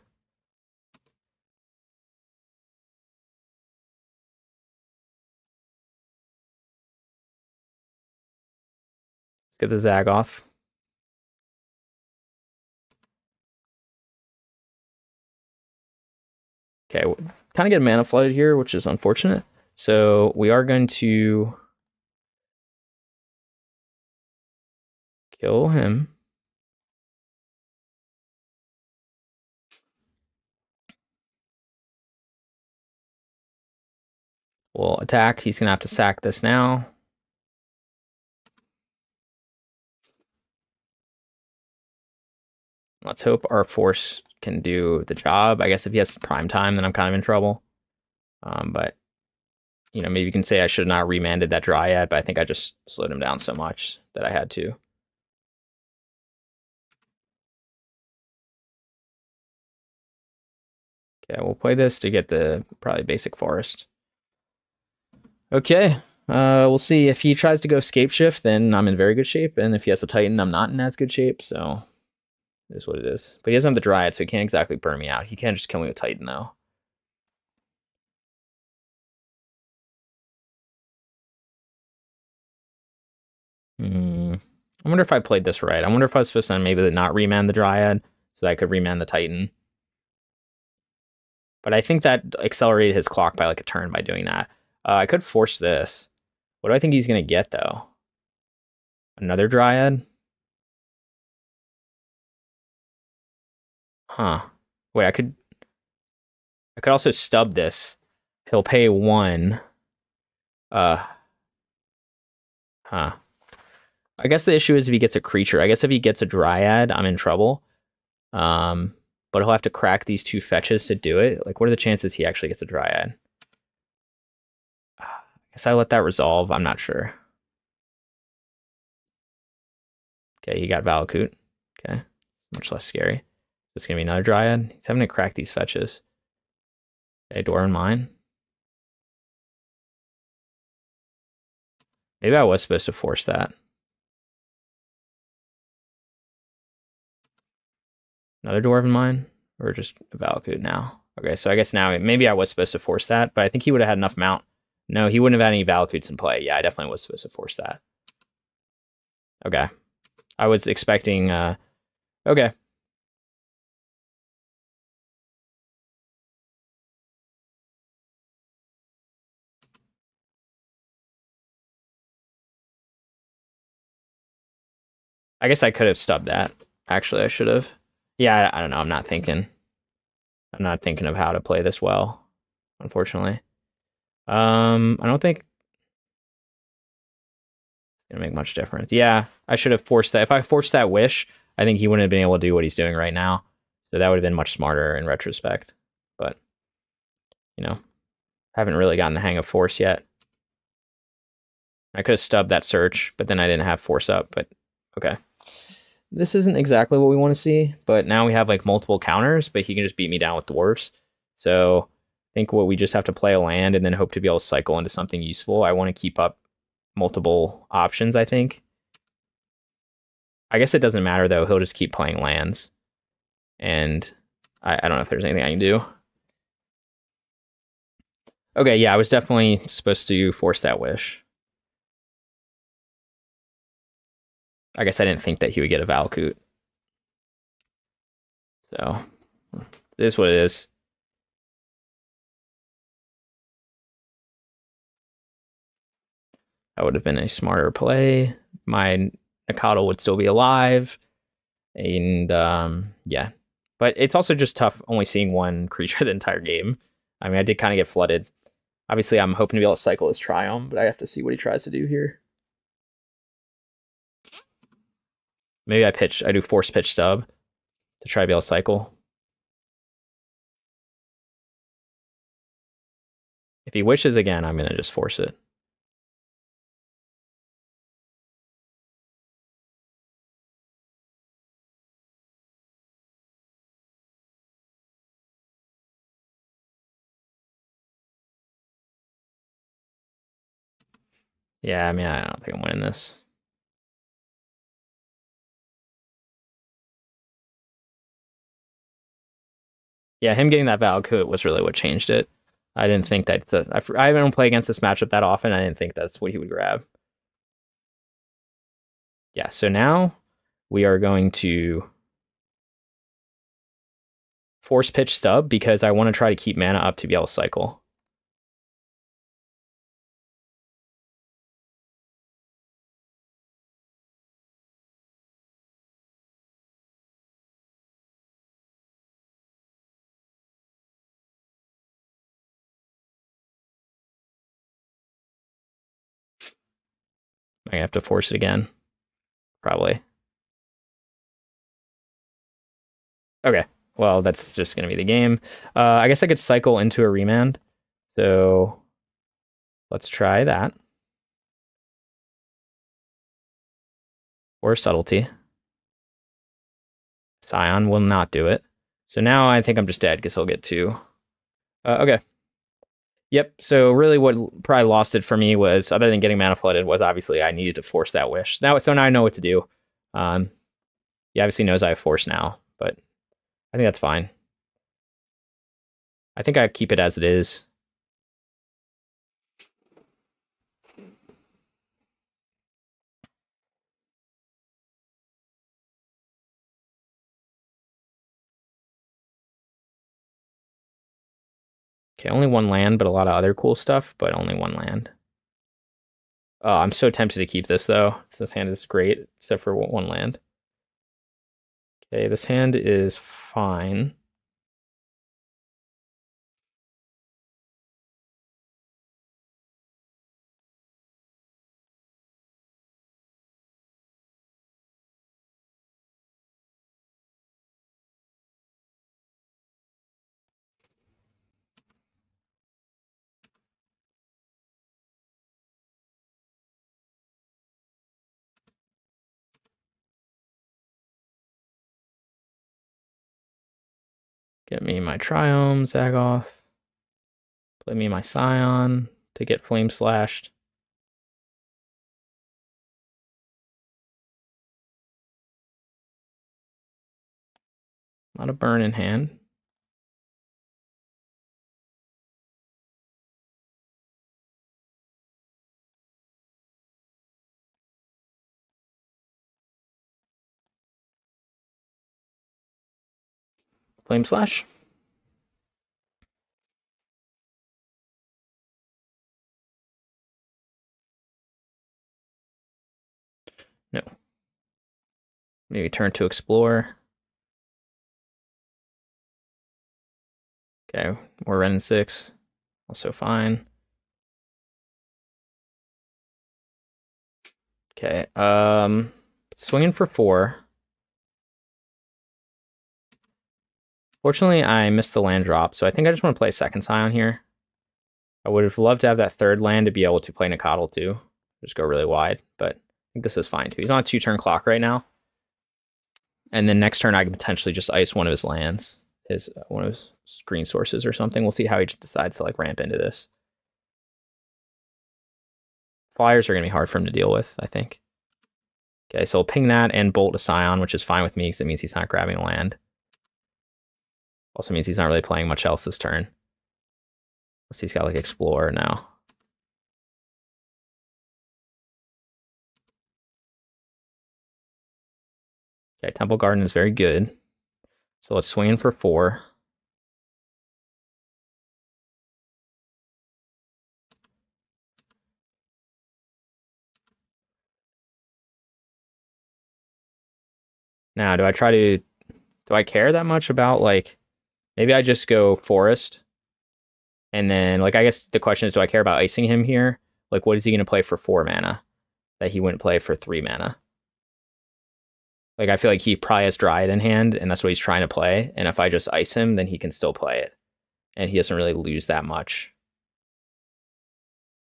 Let's get the Zag off. Okay, kind of get mana flooded here, which is unfortunate. So we are going to kill him. We'll attack. He's gonna have to sack this now. Let's hope our force can do the job. I guess if he has prime time, then I'm kind of in trouble. But you know, maybe you can say I should not remanded that Dryad, but I think I just slowed him down so much that I had to. Okay, we'll play this to get the probably basic forest. Okay, we'll see. If he tries to go Scape Shift, then I'm in very good shape, and if he has a Titan, I'm not in as good shape, so it is what it is. But he doesn't have the Dryad, so he can't exactly burn me out. He can't just kill me with Titan, though. I wonder if I played this right. I wonder if I was supposed to maybe not remand the Dryad so that I could remand the Titan. But I think that accelerated his clock by like a turn by doing that. I could force this. What do I think he's going to get, though? Another Dryad? Huh. Wait, I could also stub this. He'll pay 1. Huh. I guess the issue is if he gets a creature. I guess if he gets a Dryad, I'm in trouble. But he'll have to crack these 2 fetches to do it. Like, what are the chances he actually gets a Dryad? I guess I let that resolve. I'm not sure. Okay, he got Valakut. Okay, much less scary. It's gonna be another Dryad. He's having to crack these fetches. Okay, door in mine. Maybe I was supposed to force that. Another Dwarven Mine? Or just a Valakut now? Okay, so I guess now maybe I was supposed to force that, but I think he would have had enough mount. No, he wouldn't have had any Valakuts in play. Yeah, I definitely was supposed to force that. Okay. I was expecting... okay. I guess I could have stubbed that. Actually, I should have. Yeah, I don't know. I'm not thinking of how to play this well, unfortunately. I don't think it's gonna make much difference. Yeah, I should have forced that. If I forced that wish, I think he wouldn't have been able to do what he's doing right now. So that would have been much smarter in retrospect. But, you know, haven't really gotten the hang of force yet. I could have stubbed that search, but then I didn't have force up, but okay. This isn't exactly what we want to see, but now we have like multiple counters, but he can just beat me down with dwarves. So I think what we just have to play a land and then hope to be able to cycle into something useful. I want to keep up multiple options, I think. I guess it doesn't matter though, he'll just keep playing lands. And I don't know if there's anything I can do. Okay, yeah, I was definitely supposed to force that wish. I guess I didn't think that he would get a Valakut. So, it is what it is. That would have been a smarter play. My Nakatl would still be alive. And, yeah. But it's also just tough only seeing one creature the entire game. I mean, I did kind of get flooded. Obviously, I'm hoping to be able to cycle his Triumph, but I have to see what he tries to do here. Maybe I do force pitch stub to try to be able to cycle. If he wishes again, I'm going to just force it. Yeah, I mean, I don't think I'm winning this. Yeah, him getting that Valakut was really what changed it. I didn't think that I don't play against this matchup that often. I didn't think that's what he would grab. Yeah, so now we are going to force pitch stub because I want to try to keep mana up to be able to cycle. I have to force it again, probably. Okay, well, that's just going to be the game. I guess I could cycle into a remand. So let's try that. Or subtlety. Scion will not do it. So now I think I'm just dead because he'll get 2. Okay. Yep, so really what probably lost it for me was, other than getting mana flooded, was obviously I needed to force that wish. So now I know what to do. He obviously knows I have force now, but I think that's fine. I think I keep it as it is. Okay, only 1 land, but a lot of other cool stuff, but only 1 land. Oh, I'm so tempted to keep this, though. This hand is great, except for 1 land. Okay, this hand is fine. Get me my Triome, Zagoth. Play me my Scion to get Flame Slashed. Not a burn in hand. Flame Slash. No. Maybe turn to Explore. Okay, more Ren 6. Also fine. Okay, swinging for 4. Fortunately, I missed the land drop, so I think I just want to play a second Scion here. I would have loved to have that 3rd land to be able to play Nacatl too. Just go really wide, but I think this is fine too. He's on a 2-turn clock right now. And then next turn, I can potentially just ice one of his lands, one of his green sources or something. We'll see how he decides to like ramp into this. Flyers are going to be hard for him to deal with, I think. Okay, so we'll ping that and bolt a Scion, which is fine with me because it means he's not grabbing a land. Also means he's not really playing much else this turn. Let's see, he's got like Explorer now. Okay, Temple Garden is very good. So let's swing in for 4. Now, do I care that much about, like, maybe I just go Forest? And then, like, I guess the question is, do I care about icing him here? Like, what is he going to play for 4 mana that he wouldn't play for 3 mana? Like, I feel like he probably has Dryad in hand, and that's what he's trying to play. And if I just ice him, then he can still play it. And he doesn't really lose that much.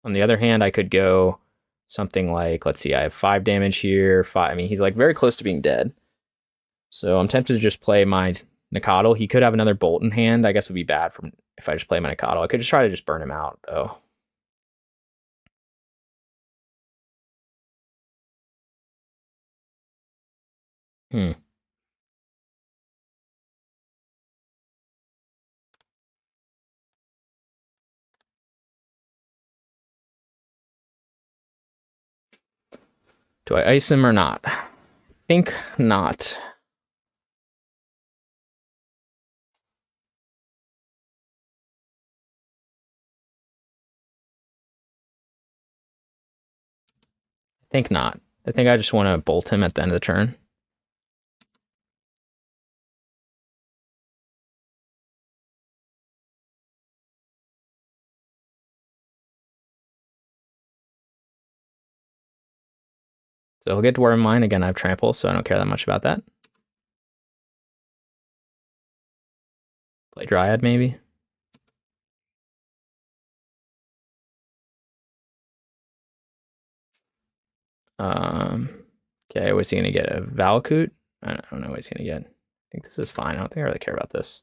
On the other hand, I could go something like, let's see, I have 5 damage here. 5. I mean, he's like very close to being dead. So I'm tempted to just play my Nakatl. He could have another Bolt in hand. I guess it would be bad from if I just play my Nakatl. I could just try to just burn him out, though. Hmm. Do I ice him or not? I think not. I think not. I think I just want to bolt him at the end of the turn. So he'll get Dwarven Mine. Again, I have Trample, so I don't care that much about that. Play Dryad, maybe. Okay, what's he gonna get? A Valakut? I don't know what he's gonna get. I think this is fine. I don't think I really care about this.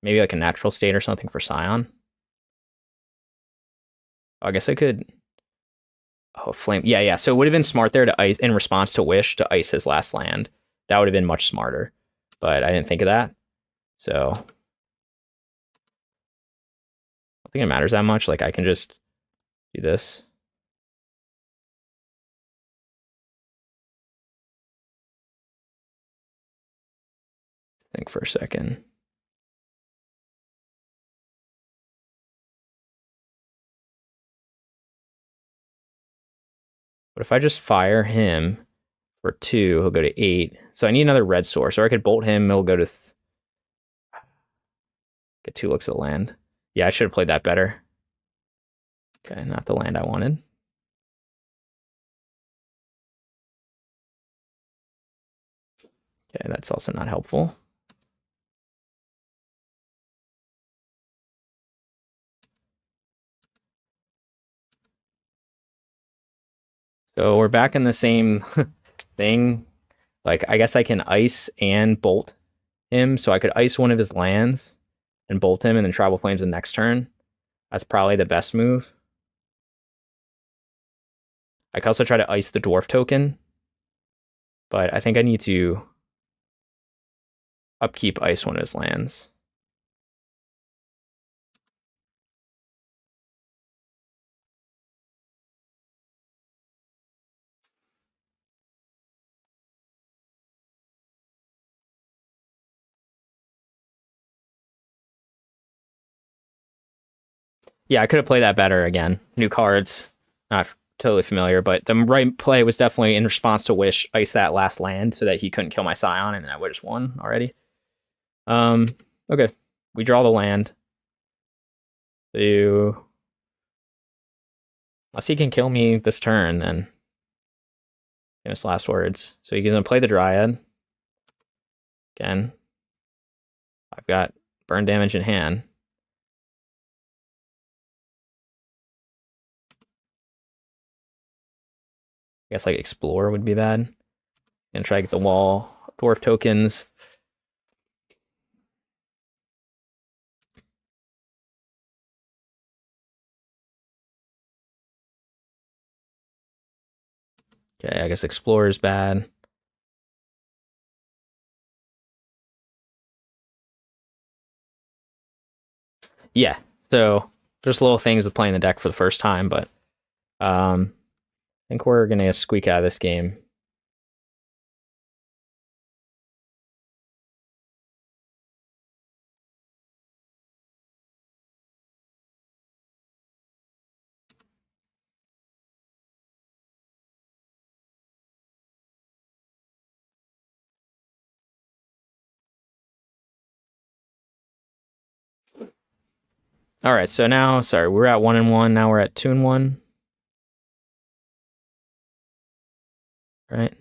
Maybe like a Natural State or something for Scion. I guess I could. Oh, Flame. Yeah. So it would have been smart there to ice in response to Wish to ice his last land. That would have been much smarter, but I didn't think of that. So I don't think it matters that much. Like I can just do this. Think for a second. But if I just fire him for 2, he'll go to 8. So I need another red source. Or I could bolt him, he'll go to... get 2 looks at the land. Yeah, I should have played that better. Okay, not the land I wanted. Okay, that's also not helpful. So we're back in the same thing. Like, I guess I can ice and bolt him. So I could ice one of his lands and bolt him and then Tribal Flames the next turn. That's probably the best move. I could also try to ice the Dwarf token. But I think I need to upkeep ice one of his lands. Yeah, I could have played that better again. New cards, not totally familiar, but the right play was definitely in response to Wish, ice that last land so that he couldn't kill my Scion, and then I would have just won already. Okay, we draw the land. So, unless he can kill me this turn, then his last words. So he's gonna play the Dryad. Again, I've got burn damage in hand. I guess like Explore would be bad. Gonna try to get the wall, Dwarf tokens. Okay, I guess Explore is bad. Yeah, so just little things with playing the deck for the first time, but I think we're gonna squeak out of this game. All right, so now, sorry, we're at 1-1. Now we're at 2-1. Right.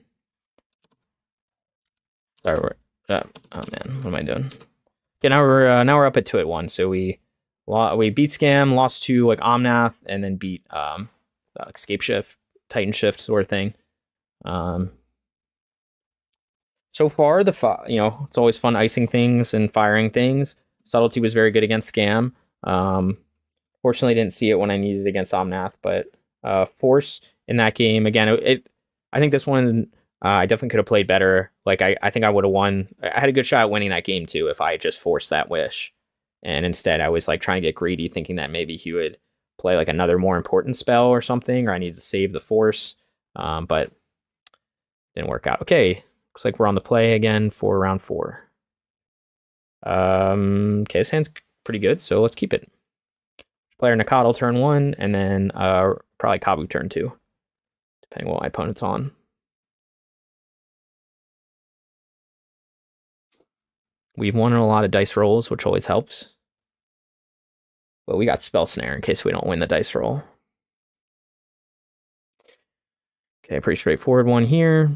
Sorry, oh man, what am I doing? Okay, now we're up at 2-1. So we beat Scam, lost to like Omnath, and then beat Escape Shift, Titan Shift sort of thing. So far, it's always fun icing things and firing things. Subtlety was very good against Scam. Fortunately, didn't see it when I needed it against Omnath, but Force in that game again. I think this one I definitely could have played better. Like I think I would have won. I had a good shot at winning that game too if I just forced that wish, and instead I was like trying to get greedy, thinking that maybe he would play like another more important spell or something, or I needed to save the Force, but didn't work out. Okay, looks like we're on the play again for round 4. Okay, this hand's pretty good, so let's keep it. Player Nakatl turn 1, and then probably Kabu turn 2, depending on what my opponent's on. We've won a lot of dice rolls, which always helps. But we got Spell Snare in case we don't win the dice roll. Okay, pretty straightforward one here.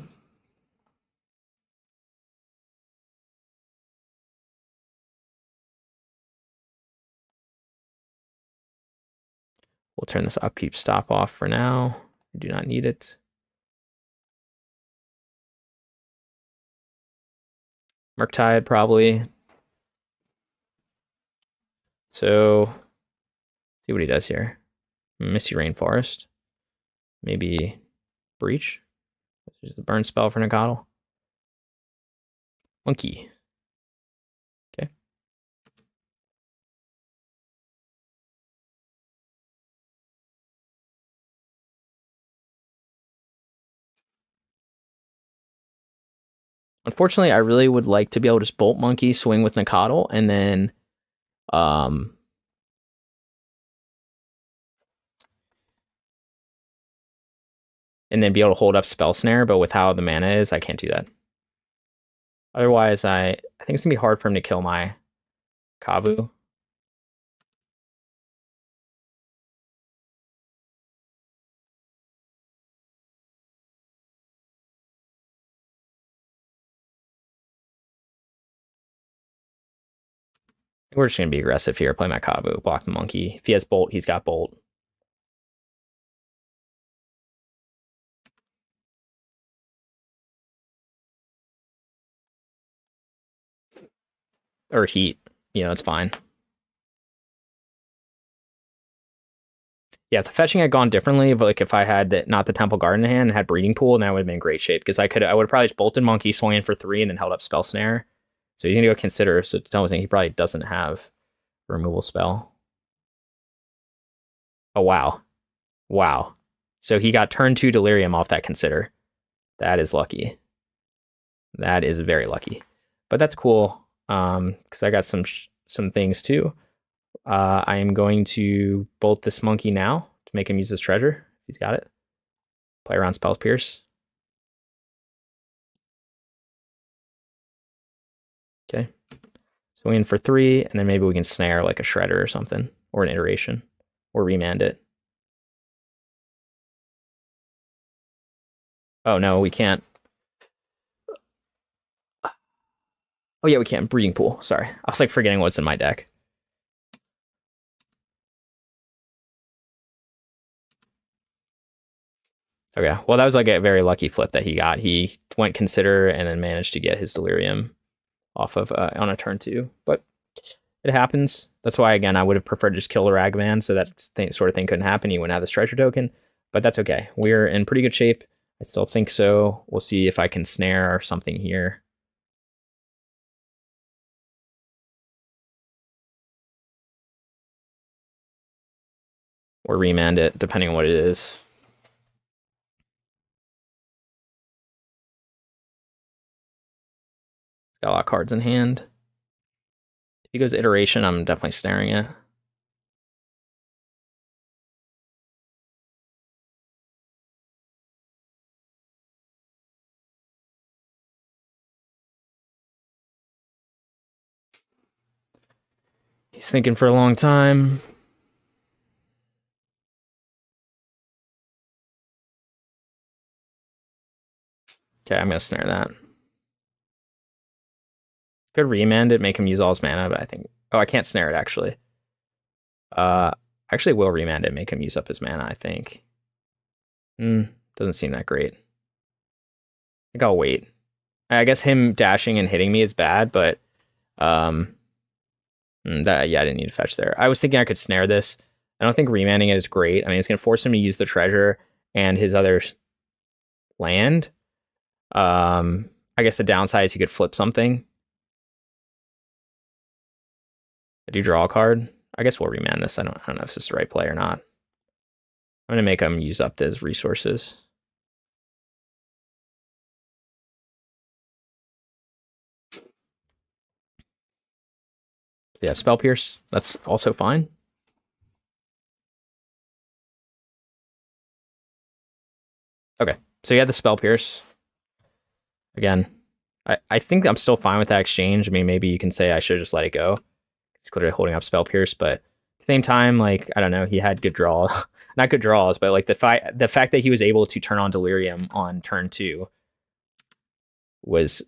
We'll turn this upkeep stop off for now. We do not need it. Murktide probably. So, see what he does here. Misty Rainforest. Maybe Breach. This is the burn spell for Nakatl. Monkey. Okay. Unfortunately, I really would like to be able to just Bolt Monkey, swing with Nakatl, and then be able to hold up Spell Snare, but with how the mana is, I can't do that. Otherwise, I think it's gonna be hard for him to kill my Kabu. We're just gonna be aggressive here, play my Kabu, block the monkey. If he has Bolt, he's got Bolt. Or Heat, it's fine. Yeah, if the fetching had gone differently, but like if I had not the Temple Garden in hand and had Breeding Pool, then that would have been in great shape because I would have probably just bolted Monkey, swung in for 3, and then held up Spell Snare. So he's gonna go Consider. So tell me he probably doesn't have a removal spell. Oh wow, wow. So he got turn 2 Delirium off that Consider. That is lucky. That is very lucky, but that's cool. Because I got some things too. I am going to bolt this monkey now to make him use his treasure. He's got it. Play around Spells Pierce. Okay. Swing in for 3, and then maybe we can snare like a Shredder or something, or an Iteration, or remand it. Oh no, we can't. Oh yeah, we can. Breeding Pool. Sorry. I was like forgetting what's in my deck. Okay. Well, that was like a very lucky flip that he got. He went Consider and then managed to get his Delirium off of on a turn 2. But it happens. That's why, again, I would have preferred to just kill the Ragman so that sort of thing couldn't happen. He wouldn't have this treasure token. But that's okay. We're in pretty good shape. I still think so. We'll see if I can snare or something here. Or remand it, depending on what it is. Got a lot of cards in hand. If he goes Iteration, I'm definitely snaring it. He's thinking for a long time. Okay, I'm gonna snare that. Could remand it, make him use all his mana, but I think... Oh, I can't snare it, actually. Actually will remand it, make him use up his mana, I think. Doesn't seem that great. I think I'll wait. I guess him dashing and hitting me is bad, but... yeah, I didn't need to fetch there. I was thinking I could snare this. I don't think remanding it is great. I mean, it's going to force him to use the treasure and his other land. I guess the downside is he could flip something. I do draw a card. I guess we'll remand this. I don't know if this is the right play or not. I'm going to make him use up his resources. Yeah, Spell Pierce. That's also fine. Okay, so you had the Spell Pierce. Again, I think I'm still fine with that exchange. I mean, maybe you can say I should just let it go. He's clearly holding up Spell Pierce, but at the same time, like, I don't know, he had good draw. Not good draws, but like the fact that he was able to turn on Delirium on turn 2 was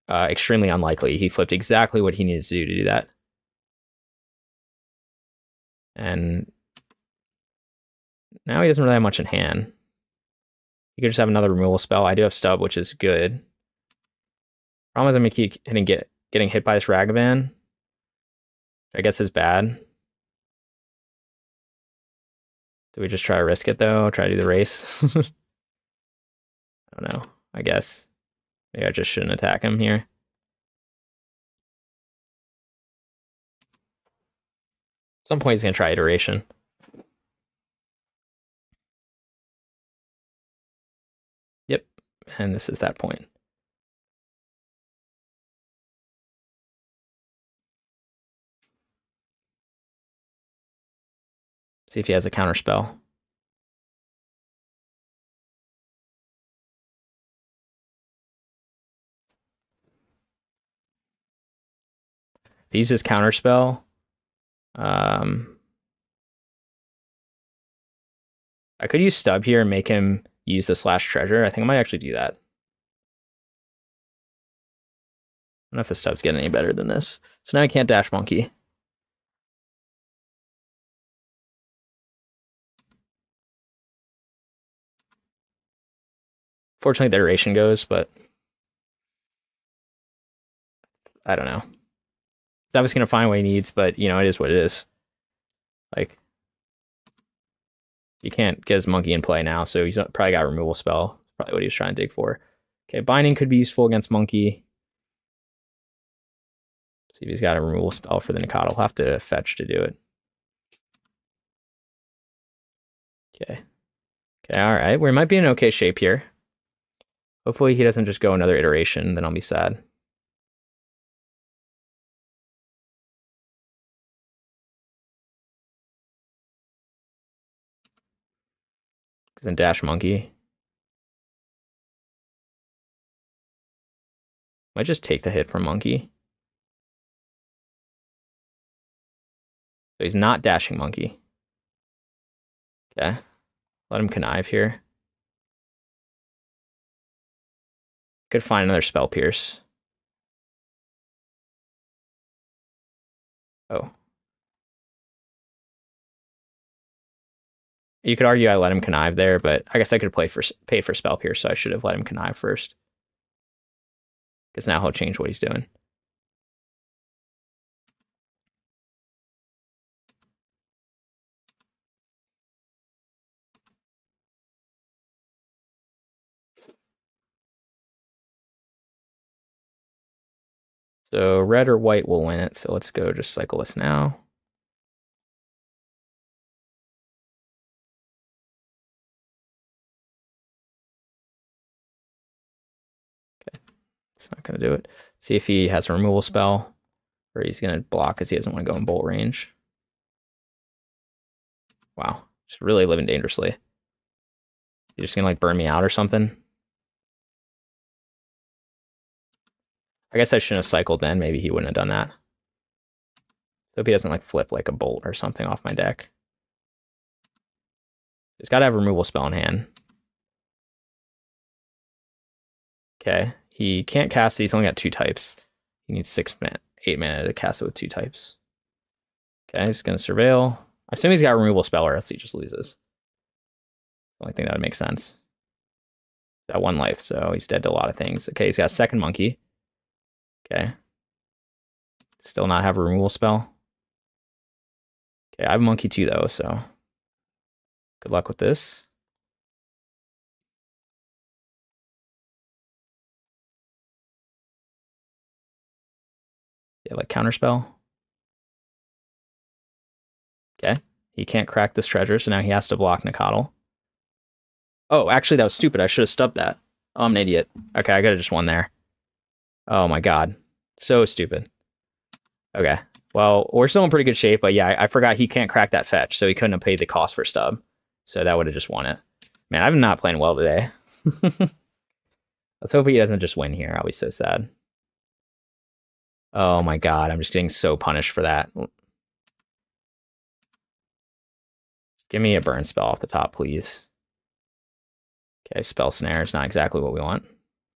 extremely unlikely. He flipped exactly what he needed to do that. And now he doesn't really have much in hand. He could just have another removal spell. I do have Stub, which is good. Problem is I'm going to keep getting hit by this Ragavan. I guess is bad. Do we just try to risk it, though? Try to do the race? I don't know. I guess. Maybe I just shouldn't attack him here. At some point he's going to try iteration. Yep. And this is that point. See if he has a counter spell. If he uses counter spell, I could use Stub here and make him use the slash treasure. I think I might actually do that. I don't know if the Stub's getting any better than this. So now I can't dash monkey. Fortunately, the iteration goes, but I don't know. He's obviously going to find what he needs, but, you know, it is what it is. Like, you can't get his monkey in play now, so he's probably got a removal spell. Probably what he was trying to dig for. Okay, binding could be useful against monkey. See if he's got a removal spell for the Nikata. I'll have to fetch to do it. Okay. Okay, all right. We might be in okay shape here. Hopefully he doesn't just go another iteration, then I'll be sad. Because then dash monkey. Might just take the hit from monkey. So he's not dashing monkey. Okay. Let him connive here. Could find another Spell Pierce. Oh. You could argue I let him connive there, but I guess I could pay for Spell Pierce, so I should have let him connive first. Because now he'll change what he's doing. So red or white will win it, so let's go just cycle this now. Okay, it's not going to do it. See if he has a removal spell, or he's going to block because he doesn't want to go in bolt range. Wow, just really living dangerously. You're just going to like burn me out or something? I guess I shouldn't have cycled then. Maybe he wouldn't have done that. So if he doesn't like flip like a bolt or something off my deck. He's got to have a removal spell in hand. Okay, he can't cast it. He's only got 2 types. He needs 8 mana to cast it with 2 types. Okay, he's going to Surveil. I assume he's got a removal spell or else he just loses. The only thing that would make sense. He's got 1 life, so he's dead to a lot of things. Okay, he's got a second monkey. Okay. Still not have a removal spell. Okay, I have a monkey too, though, so good luck with this. Yeah, like counterspell. Okay, he can't crack this treasure, so now he has to block Nikotl. Oh, actually, that was stupid. I should have stubbed that. Oh, I'm an idiot. Okay, I could have just won there. Oh my god. So stupid. Okay. Well, we're still in pretty good shape, but yeah, I forgot he can't crack that fetch, so he couldn't have paid the cost for stub. So that would have just won it. Man, I'm not playing well today. Let's hope he doesn't just win here. I'll be so sad. Oh my god, I'm just getting so punished for that. Give me a burn spell off the top, please. Okay, spell snare is not exactly what we want,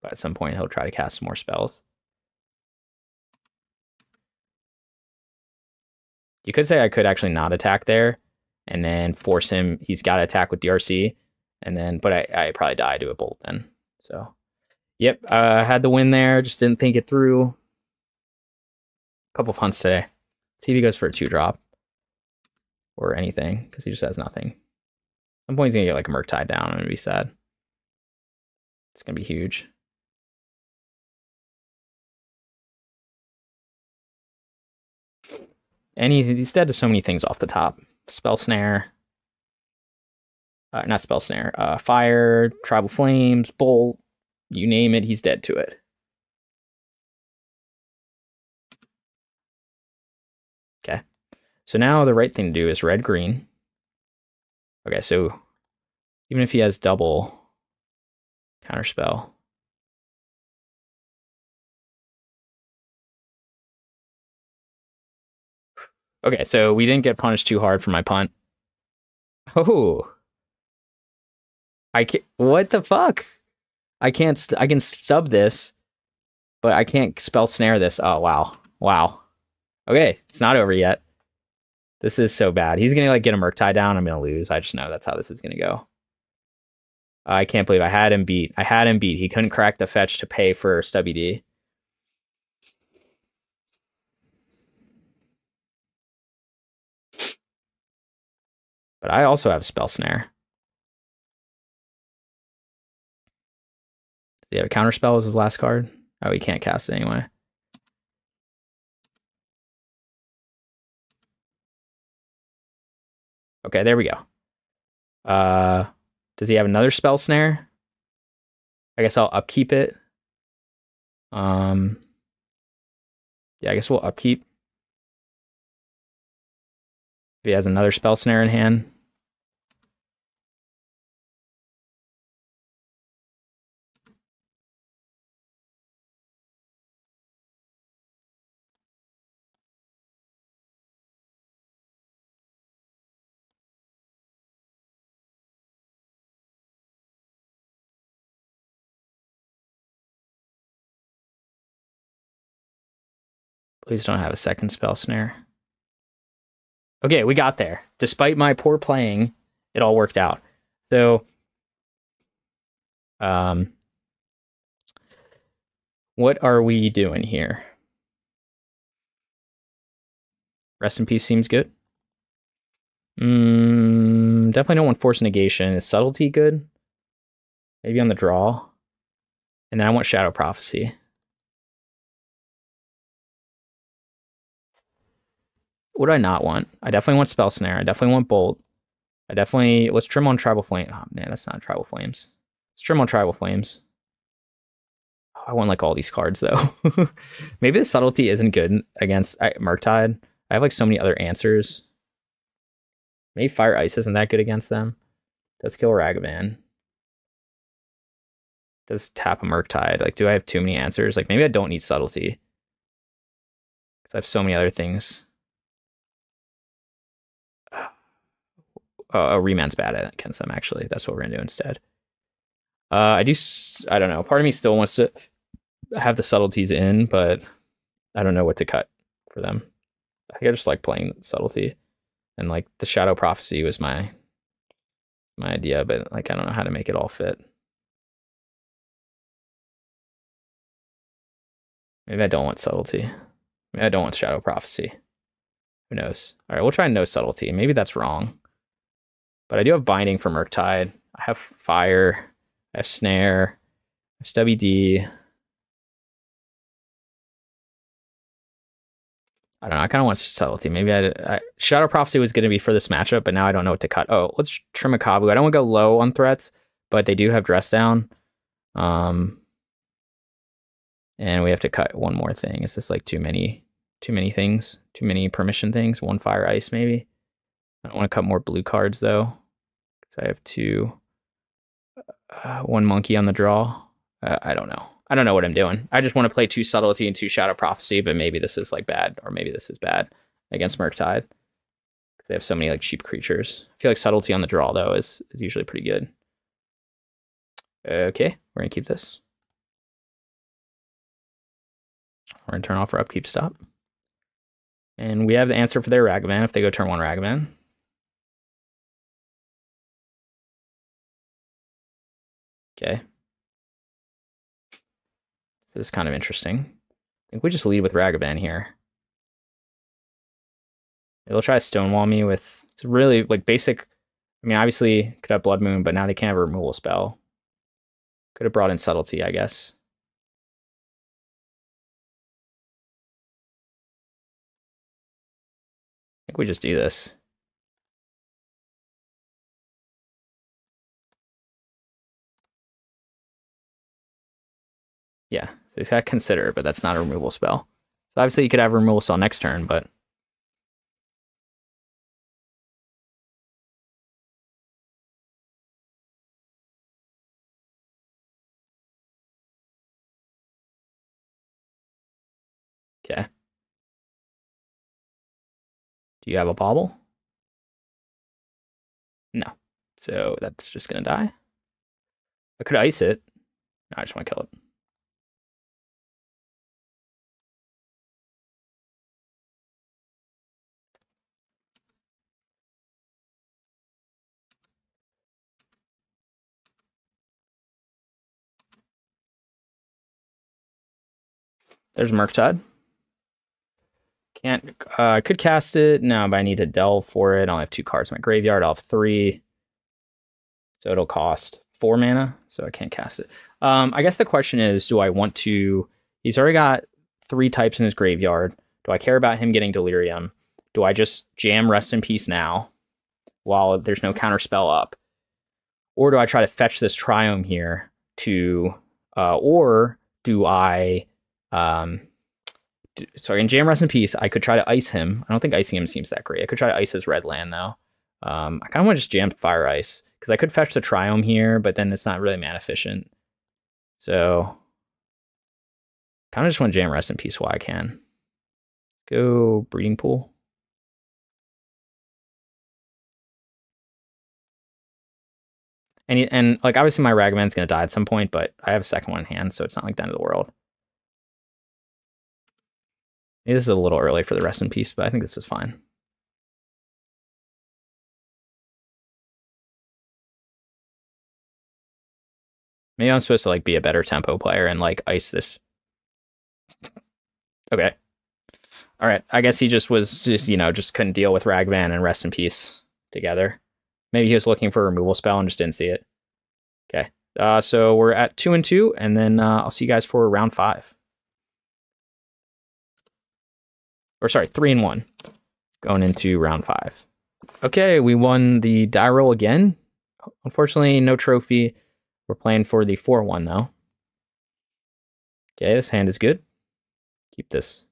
but at some point he'll try to cast some more spells. You could say I could actually not attack there and then force him. He's got to attack with DRC, and then, but I probably die to a bolt then. So, yep, had the win there. Just didn't think it through. A couple punts today. See if he goes for a 2-drop or anything, because he just has nothing. At some point he's gonna get like a Murktide down. I'm gonna be sad. It's gonna be huge. And he's dead to so many things off the top. Spell snare. Not spell snare. Fire, tribal flames, bolt. You name it, he's dead to it. Okay. So now the right thing to do is red-green. Okay, so even if he has double counterspell. Okay, so we didn't get punished too hard for my punt. Oh. I can't, what the fuck? I can stub this, but I can't spell snare this. Oh, wow. Wow. Okay, it's not over yet. This is so bad. He's gonna like get a Murktide down. I'm gonna lose. I just know that's how this is gonna go. I can't believe I had him beat. He couldn't crack the fetch to pay for Stubby D. But I also have spell snare. Do you have a counterspell as his last card? Oh, he can't cast it anyway. Okay, there we go. Does he have another spell snare? I guess I'll upkeep it. Yeah, I guess we'll upkeep. If he has another spell snare in hand. Please don't have a second spell snare. Okay, we got there. Despite my poor playing, it all worked out. So, what are we doing here? Rest in Peace seems good. Definitely don't want Force Negation. Is Subtlety good? Maybe on the draw. And then I want Shadow Prophecy. What do I not want? I definitely want Spell Snare. I definitely want Bolt. I definitely... Let's trim on Tribal Flame. Oh, man, that's not Tribal Flames. Let's trim on Tribal Flames. Oh, I want, like, all these cards, though. Maybe the Subtlety isn't good against Murktide. I have, like, so many other answers. Maybe Fire Ice isn't that good against them. Does kill Ragavan. Does tap a Murktide. Like, do I have too many answers? Like, maybe I don't need Subtlety. Because I have so many other things. Remand's bad against them, actually. That's what we're going to do instead. I don't know. Part of me still wants to have the subtleties in, but I don't know what to cut for them. I think I just like playing subtlety, and like the Shadow Prophecy was my idea, but like I don't know how to make it all fit. Maybe I don't want subtlety. Maybe I don't want Shadow Prophecy. Who knows? All right, we'll try no subtlety. Maybe that's wrong. But I do have binding for Murktide. I have fire. I have snare. I have stubby D. I don't know. I kind of want subtlety. Maybe Shadow Prophecy was going to be for this matchup, but now I don't know what to cut. Oh, let's trim a Kabu. I don't want to go low on threats, but they do have dress down. And we have to cut one more thing. Is this like too many things? Too many permission things? One fire ice maybe? I don't want to cut more blue cards though, because I have two. One monkey on the draw. I don't know. I don't know what I'm doing. I just want to play 2 subtlety and 2 Shadow Prophecy, but maybe this is like bad, or maybe this is bad against Murktide, because they have so many like cheap creatures. I feel like subtlety on the draw though is usually pretty good. Okay, we're gonna keep this. We're gonna turn off our upkeep stop. And we have the answer for their Ragavan if they go turn 1 Ragavan. Okay. This is kind of interesting. I think we just lead with Ragavan here. They'll try to stonewall me with, it's really like basic. I mean, obviously could have Blood Moon, but now they can't have a removal spell. Could have brought in subtlety, I guess. I think we just do this. Yeah, so he's got to consider, but that's not a removal spell. So obviously you could have a removal spell next turn, but okay. Do you have a bauble? No. So that's just gonna die. I could ice it. No, I just want to kill it. There's Murktide. Can't, I could cast it, no, but I need to delve for it. I only have 2 cards in my graveyard. I'll have 3. So it'll cost 4 mana, so I can't cast it. I guess the question is, do I want to, he's already got 3 types in his graveyard. Do I care about him getting Delirium? Do I just jam Rest in Peace now while there's no counter spell up? Or do I try to fetch this Triome here to, or do I, sorry, in Jam Rest in Peace, I could try to ice him. I don't think icing him seems that great. I could try to ice his red land, though. I kind of want to just jam Fire Ice, because I could fetch the Triome here, but then it's not really mana efficient. So, kind of just want to jam Rest in Peace while I can. Go Breeding Pool. And like, obviously my Ragavan's going to die at some point, but I have a second one in hand, so it's not like the end of the world. Maybe this is a little early for the Rest in Peace, but I think this is fine. Maybe I'm supposed to like be a better tempo player and like ice this. Okay. All right. I guess he just was just couldn't deal with Ragavan and Rest in Peace together. Maybe he was looking for a removal spell and just didn't see it. Okay. So we're at 2-2, and then I'll see you guys for round 5. Or sorry, 3-1. Going into round 5. Okay, we won the die roll again. Unfortunately, no trophy. We're playing for the 4-1 though. Okay, this hand is good. Keep this.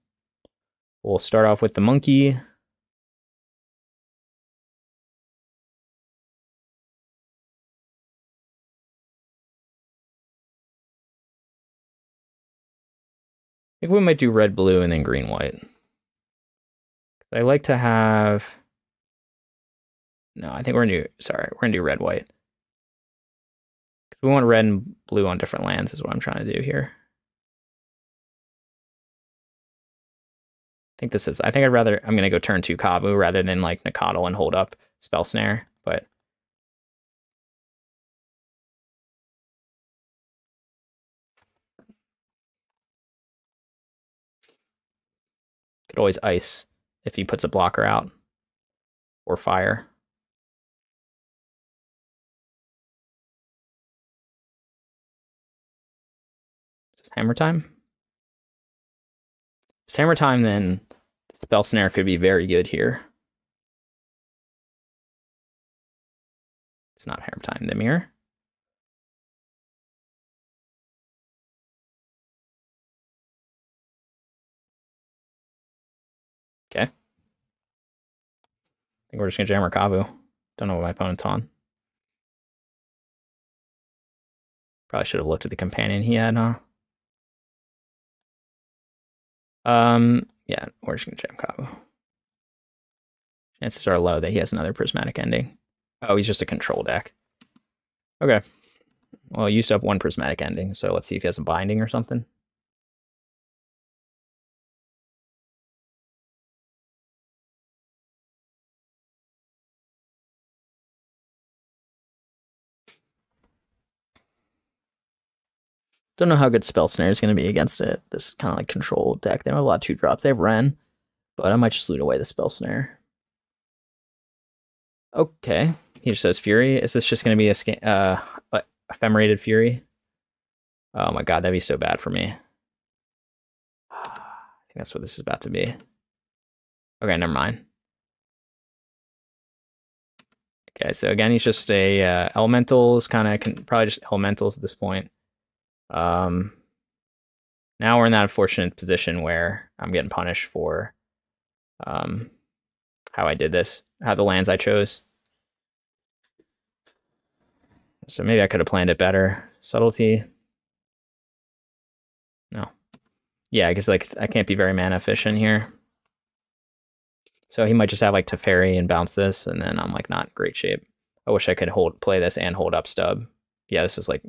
We'll start off with the monkey. I think we might do red, blue, and then green, white. I like to have... No, I think we're gonna do... Sorry, we're gonna do red, white. Because we want red and blue on different lands is what I'm trying to do here. think this is, I think I'm going to go turn 2 Kavu rather than like Nikado and hold up Spell Snare, but could always ice if he puts a blocker out or fire. Just hammer time. If it's hammer time, then the Spell Snare could be very good here. It's not hammer time. The mirror. Okay. I think we're just gonna jam our Kavu. Don't know what my opponent's on. Probably should have looked at the companion he had, huh? Yeah, we're just gonna jam Kavu. Chances are low that he has another prismatic ending. Oh, he's just a control deck. Okay. Well, used up 1 prismatic ending, so let's see if he has a binding or something. Don't know how good Spell Snare is going to be against it. This kind of like control deck. They don't have a lot of 2-drops. They have Ren, but I might just loot away the Spell Snare. Okay. He just says Fury. Is this just going to be a ephemerated Fury? Oh my god, that'd be so bad for me. I think that's what this is about to be. Okay, never mind. Okay, so again, he's just a elementals, kind of probably just elementals at this point. Now we're in that unfortunate position where I'm getting punished for how I did this, how the lands I chose. So maybe I could have planned it better. Subtlety. No. Yeah, I guess like I can't be very mana efficient here. So he might just have like Teferi and bounce this, and then I'm like not in great shape. I wish I could play this and hold up stub. Yeah, this is like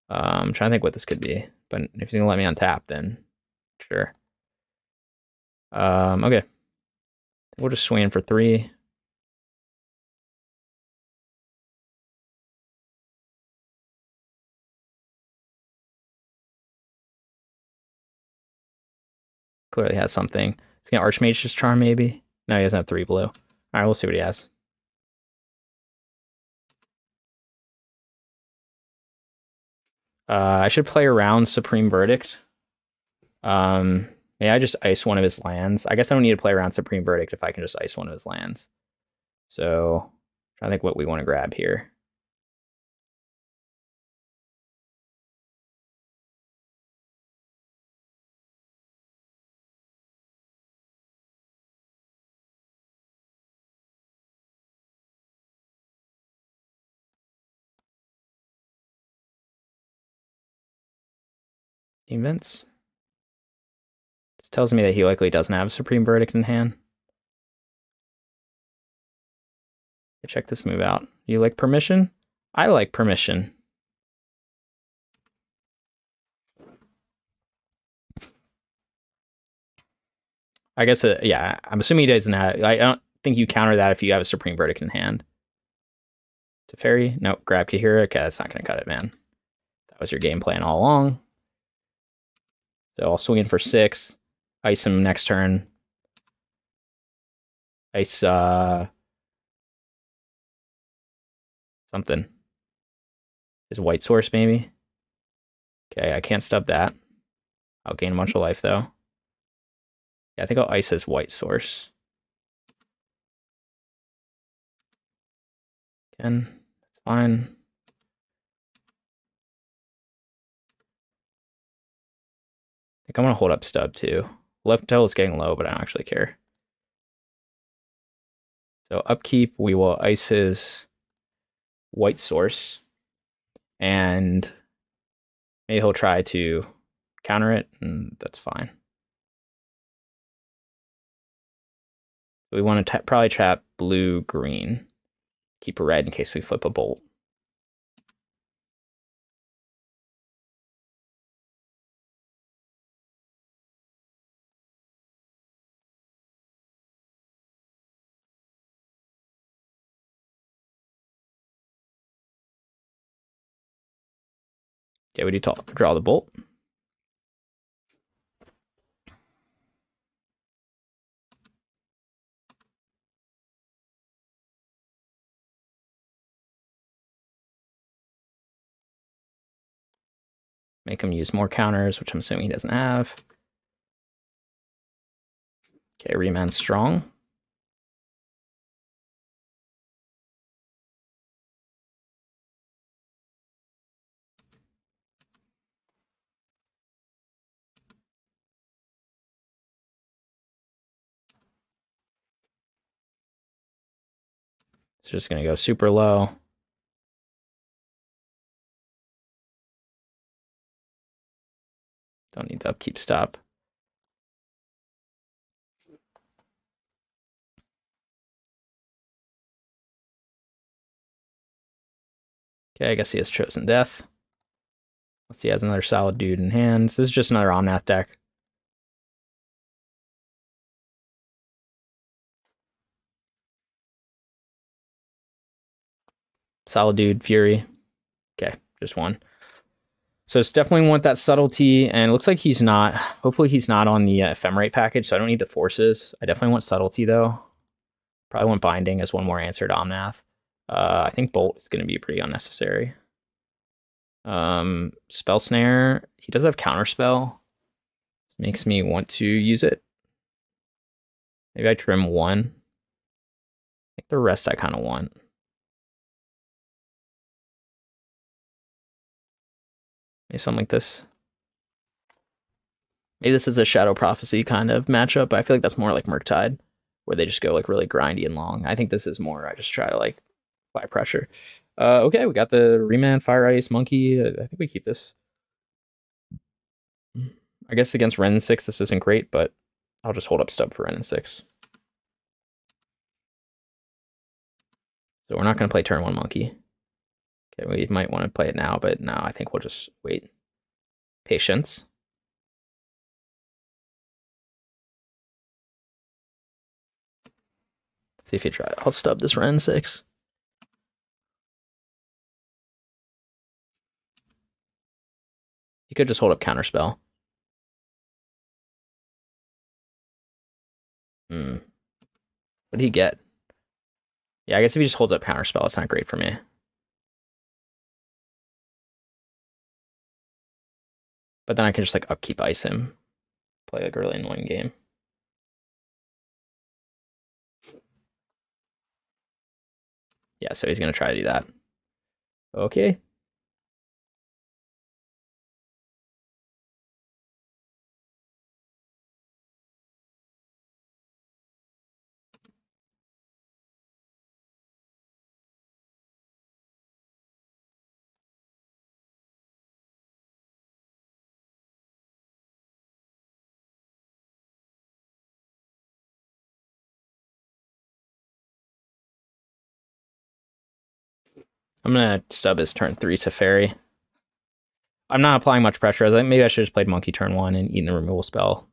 I'm trying to think what this could be, but if he's gonna let me untap, then sure. Okay. We'll just swing in for 3. Clearly has something. He's gonna Archmage's Charm, maybe? No, he doesn't have 3 blue. Alright, we'll see what he has. I should play around Supreme Verdict. May I just ice one of his lands? I guess I don't need to play around Supreme Verdict if I can just ice one of his lands. So, I think what we want to grab here. Events. This tells me that he likely doesn't have Supreme Verdict in hand. Check this move out. You like permission? I like permission. I guess, yeah, I'm assuming he doesn't have, I don't think you counter that if you have a Supreme Verdict in hand. Teferi? Nope, grab Kahira. Okay, that's not going to cut it, man. That was your game plan all along. So I'll swing in for 6. Ice him next turn. Ice, something. His white source, maybe? Okay, I can't stub that. I'll gain a bunch of life, though. Yeah, I think I'll ice his white source. Again, that's fine. I think I'm going to hold up stub, too. Left tail is getting low, but I don't actually care. So upkeep, we will ice his white source. And maybe he'll try to counter it, and that's fine. We want to probably trap blue-green. Keep a red in case we flip a bolt. Okay, we do draw the bolt. Make him use more counters, which I'm assuming he doesn't have. Okay, Remand Strong. It's just going to go super low. Don't need the upkeep stop. Okay, I guess he has Chosen Death. Let's see, he has another solid dude in hand. This is just another Omnath deck. Solid dude, Fury. Okay, just one. So it's definitely want that subtlety, and it looks like he's not. Hopefully he's not on the Ephemerate package, so I don't need the forces. I definitely want subtlety, though. Probably want Binding as one more answer to Omnath. I think Bolt is going to be pretty unnecessary. Spell Snare. He does have Counterspell. This makes me want to use it. Maybe I trim one. I think the rest I kind of want. Maybe something like this. Maybe this is a Shadow Prophecy kind of matchup, but I feel like that's more like Murktide, where they just go like really grindy and long. I think this is more, I just try to like apply pressure. Okay, we got the Remand, Fire Ice, Monkey. I think we keep this. I guess against Ren 6, this isn't great, but I'll just hold up stub for Ren 6. So we're not going to play turn 1 Monkey. Okay, we might want to play it now, but no, I think we'll just wait. Patience. See if you try it. I'll stub this Ren 6. You could just hold up Counterspell. What did he get? Yeah, I guess if he just holds up Counterspell, it's not great for me. But then I can just like upkeep ice him. Play like a really annoying game. Yeah, so he's gonna try to do that. Okay. I'm gonna stub his turn 3 to Fairy. I'm not applying much pressure. I think maybe I should have just played Monkey turn 1 and eaten the removal spell.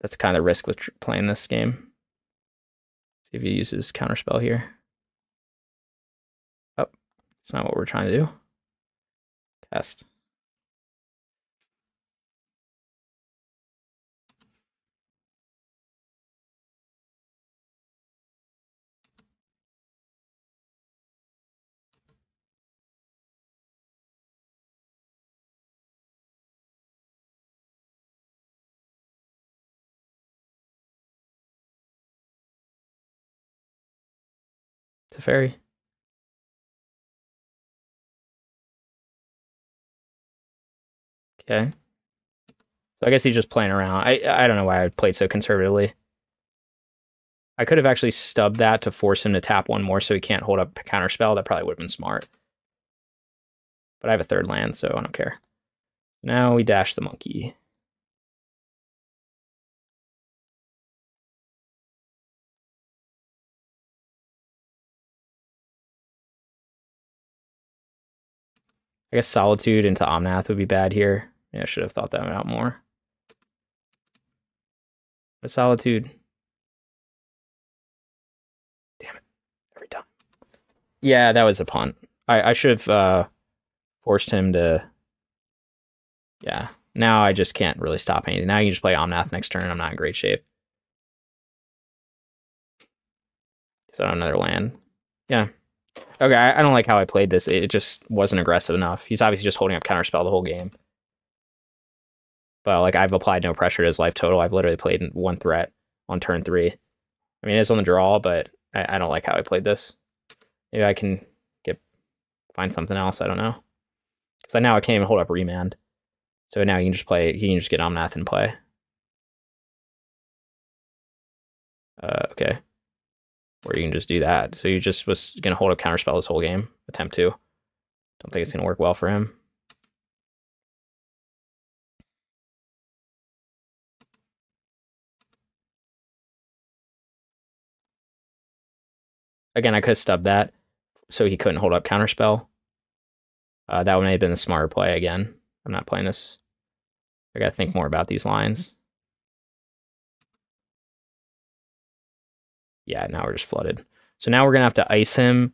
That's kind of risk with playing this game. See if he uses Counterspell here. Oh, it's not what we're trying to do. Cast. It's a Fairy. Okay. So I guess he's just playing around. I don't know why I played so conservatively. I could have actually stubbed that to force him to tap one more so he can't hold up Counterspell. That probably would have been smart. But I have a third land, so I don't care. Now we dash the Monkey. I guess Solitude into Omnath would be bad here. Yeah, I should have thought that out more. But Solitude. Damn it. Every time. Yeah, that was a punt. I should have forced him to... Yeah. Now I just can't really stop anything. Now you can just play Omnath next turn. I'm not in great shape. So another land. Yeah. Okay, I don't like how I played this. It just wasn't aggressive enough. He's obviously just holding up Counterspell the whole game. But like I've applied no pressure to his life total. I've literally played one threat on turn 3. I mean, it's on the draw, but I don't like how I played this. Maybe I can find something else. I don't know. Because now I can't even hold up Remand. So now you can just play. He can just get Omnath and play. Okay. Or you can just do that. So you just was gonna hold up Counterspell this whole game. Attempt to. Don't think it's gonna work well for him. Again, I could have stubbed that, so he couldn't hold up Counterspell. That would have been the smarter play. Again, I'm not playing this. I gotta think more about these lines. Yeah, now we're just flooded. So now we're gonna have to ice him.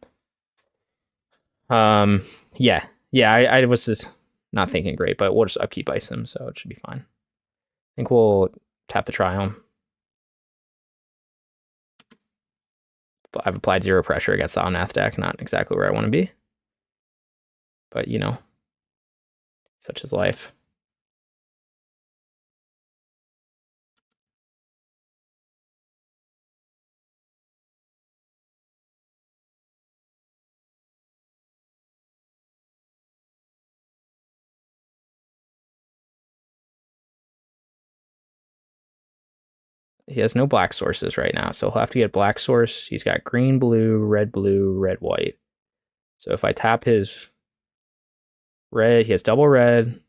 Yeah, I was just not thinking great, but we'll just upkeep ice him, so it should be fine. I think we'll tap the Triumph. I've applied 0 pressure against the Omnath deck, not exactly where I want to be. But, you know, such is life. He has no black sources right now, so he'll have to get black source. He's got green, blue, red, white. So if I tap his red, he has double red,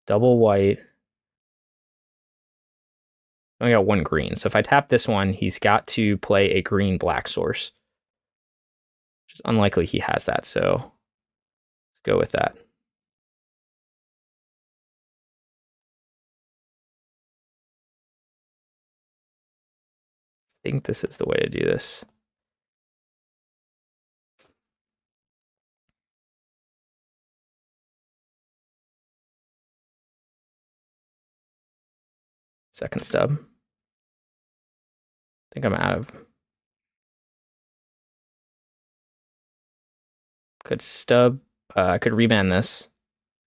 double white. I only got 1 green. So if I tap this one, he's got to play a green black source. Which is unlikely he has that, so let's go with that. I think this is the way to do this. Second stub. I think I'm out of. Could stub. I could remand this.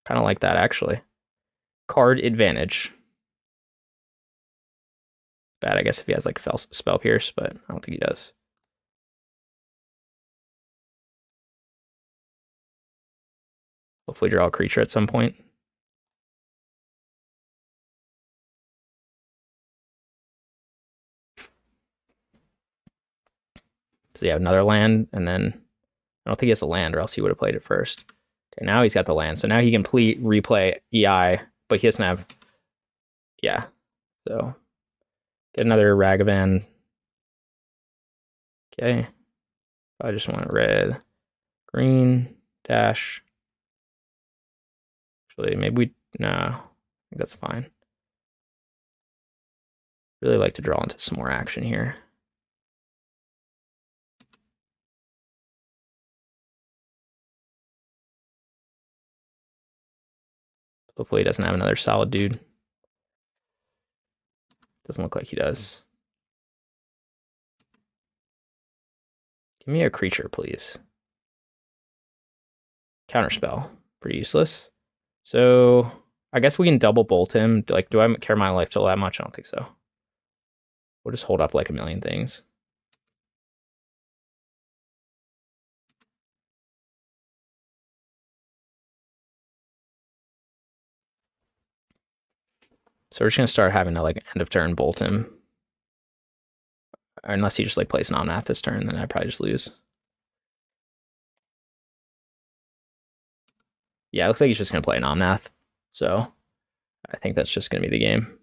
Kind of like that, actually. Card advantage. Bad, I guess, if he has like spell pierce, but I don't think he does. Hopefully draw a creature at some point. So yeah, another land, and then I don't think he has a land, or else he would have played it first. Okay, now he's got the land, so now he can replay EI, but he doesn't have. Yeah, so get another Ragavan. Okay, I just want red, green, dash. Actually, maybe we no, I think that's fine. Really like to draw into some more action here. Hopefully he doesn't have another solid dude. Doesn't look like he does. Give me a creature, please. Counterspell. Pretty useless. So I guess we can double bolt him. Like, do I care my life total that much? I don't think so. We'll just hold up like a million things. So we're just gonna start having to like end of turn bolt him. Or unless he just like plays an Omnath this turn, then I probably just lose. Yeah, it looks like he's just gonna play an Omnath. So I think that's just gonna be the game.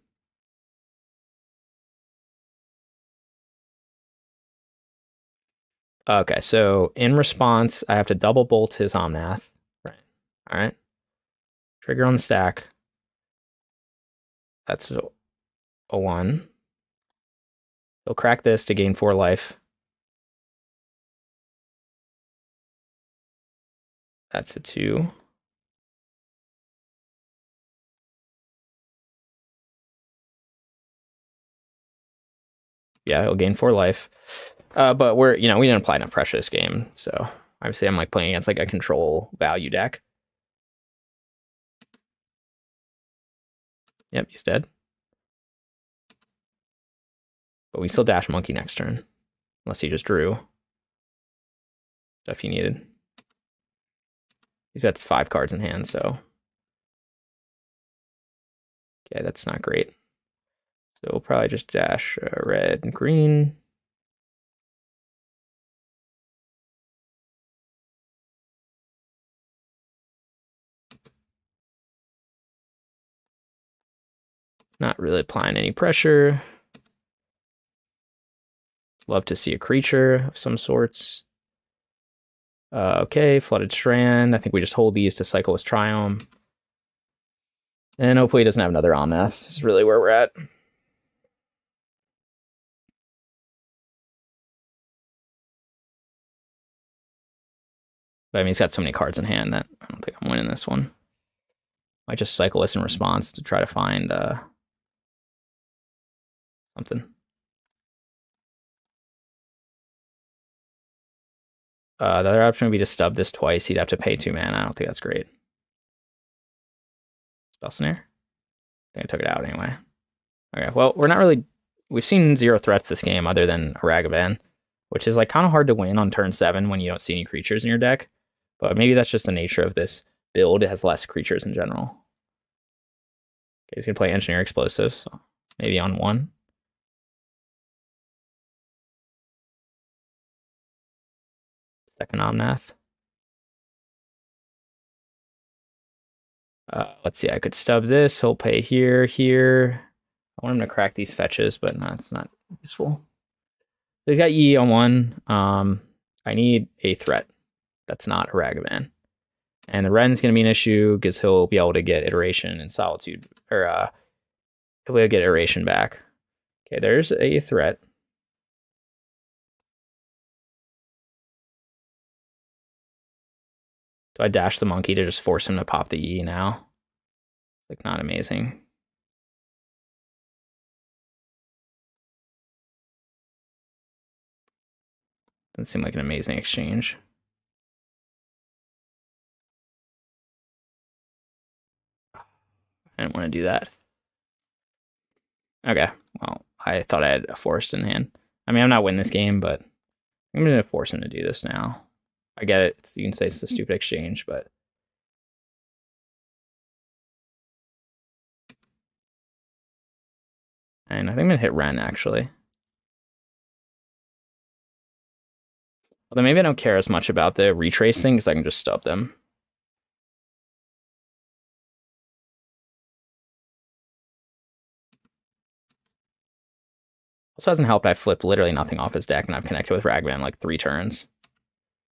Okay, so in response, I have to double bolt his Omnath. Right. All right. Trigger on the stack. That's a 1. He'll crack this to gain 4 life. That's a 2. Yeah, he'll gain 4 life. But we didn't apply enough pressure this game, so obviously I'm like playing against like a control value deck. Yep, he's dead. But we still dash monkey next turn. Unless he just drew stuff he needed. He's got 5 cards in hand, so. Okay, that's not great. So we'll probably just dash red and green. Not really applying any pressure. Love to see a creature of some sorts. Okay, Flooded Strand. I think we just hold these to cycle his Triome. And hopefully he doesn't have another Omnath. This is really where we're at. But I mean, he's got so many cards in hand that I don't think I'm winning this one. Might just cycle this in response to try to find something. The other option would be to stub this twice. He'd have to pay 2 mana. I don't think that's great. Spell Snare? I think I took it out anyway. Okay, well, we're not really... We've seen 0 threats this game other than Aragaban, which is like kind of hard to win on turn 7 when you don't see any creatures in your deck. But maybe that's just the nature of this build. It has less creatures in general. Okay, he's going to play Engineer Explosives, maybe on 1. Second Omnath. Let's see, I could stub this. He'll pay here, here. I want him to crack these fetches, but no, it's not useful. So he's got Yi on 1. I need a threat that's not Aragaban. And the Ren's going to be an issue because he'll be able to get Iteration and Solitude, or he'll be able to get Iteration back. Okay, there's a threat. Do I dash the monkey to just force him to pop the Yi now? Like, not amazing. Doesn't seem like an amazing exchange. I didn't want to do that. Okay, well, I thought I had a forest in hand. I mean, I'm not winning this game, but I'm going to force him to do this now. I get it. You can say it's a stupid exchange, but... And I think I'm going to hit Ren, actually. Although maybe I don't care as much about the retrace thing, because I can just stub them. Also doesn't help I flipped literally nothing off his deck, and I've connected with Ragman like 3 turns.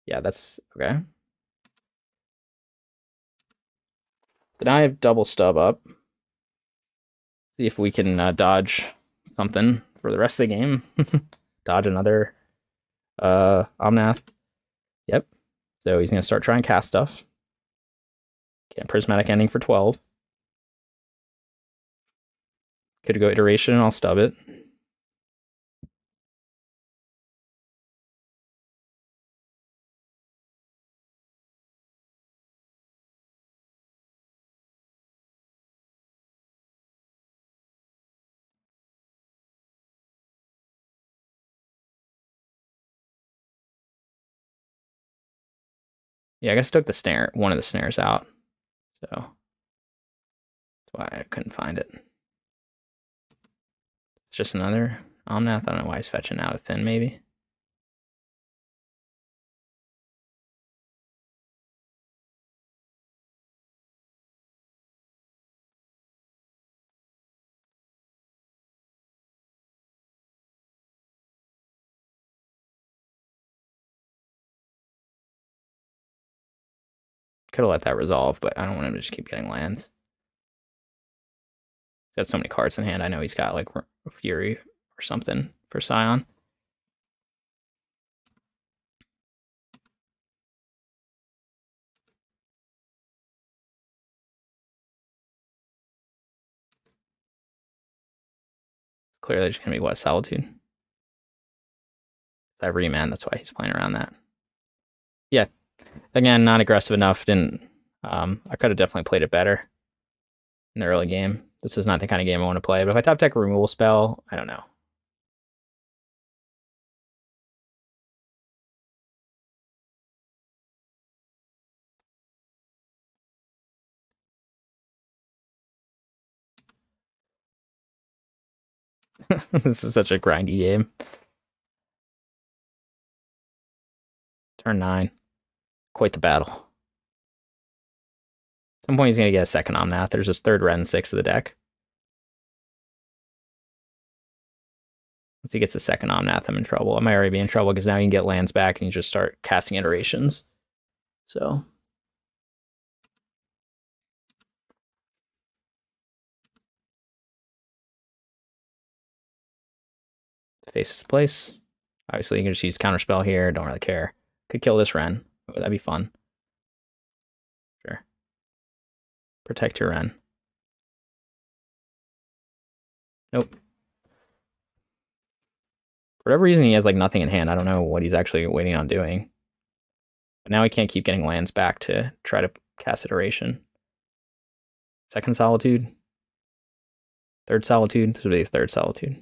Yeah, that's... okay. Then I have double stub up. See if we can dodge something for the rest of the game. Dodge another Omnath. Yep. So he's going to start trying to cast stuff. Okay, Prismatic Ending for 12. Could go Iteration, I'll stub it. Yeah, I guess I took the snare, one of the snares out. So that's why I couldn't find it. It's just another Omnath. I don't know why he's fetching out of thin, maybe. Could have let that resolve, but I don't want him to just keep getting lands. He's got so many cards in hand. I know he's got like Fury or something for Scion. clearly just gonna be what, Solitude? That remand, that's why he's playing around that. Yeah, again, not aggressive enough. Didn't. I could have definitely played it better in the early game. This is not the kind of game I want to play. But if I top deck a removal spell, I don't know. This is such a grindy game. Turn 9. Quite the battle. At some point he's going to get a second Omnath. There's his third red and 6 of the deck. Once he gets the second Omnath, I'm in trouble. I might already be in trouble because now you can get lands back and you just start casting iterations. So... face his place. Obviously, you can just use Counterspell here. Don't really care. Could kill this Wrenn. Oh, that'd be fun. Sure. Protect your Wrenn. Nope. For whatever reason, he has like nothing in hand. I don't know what he's actually waiting on doing. But now he can't keep getting lands back to try to cast iteration. Second Solitude. Third Solitude. This would be the third Solitude.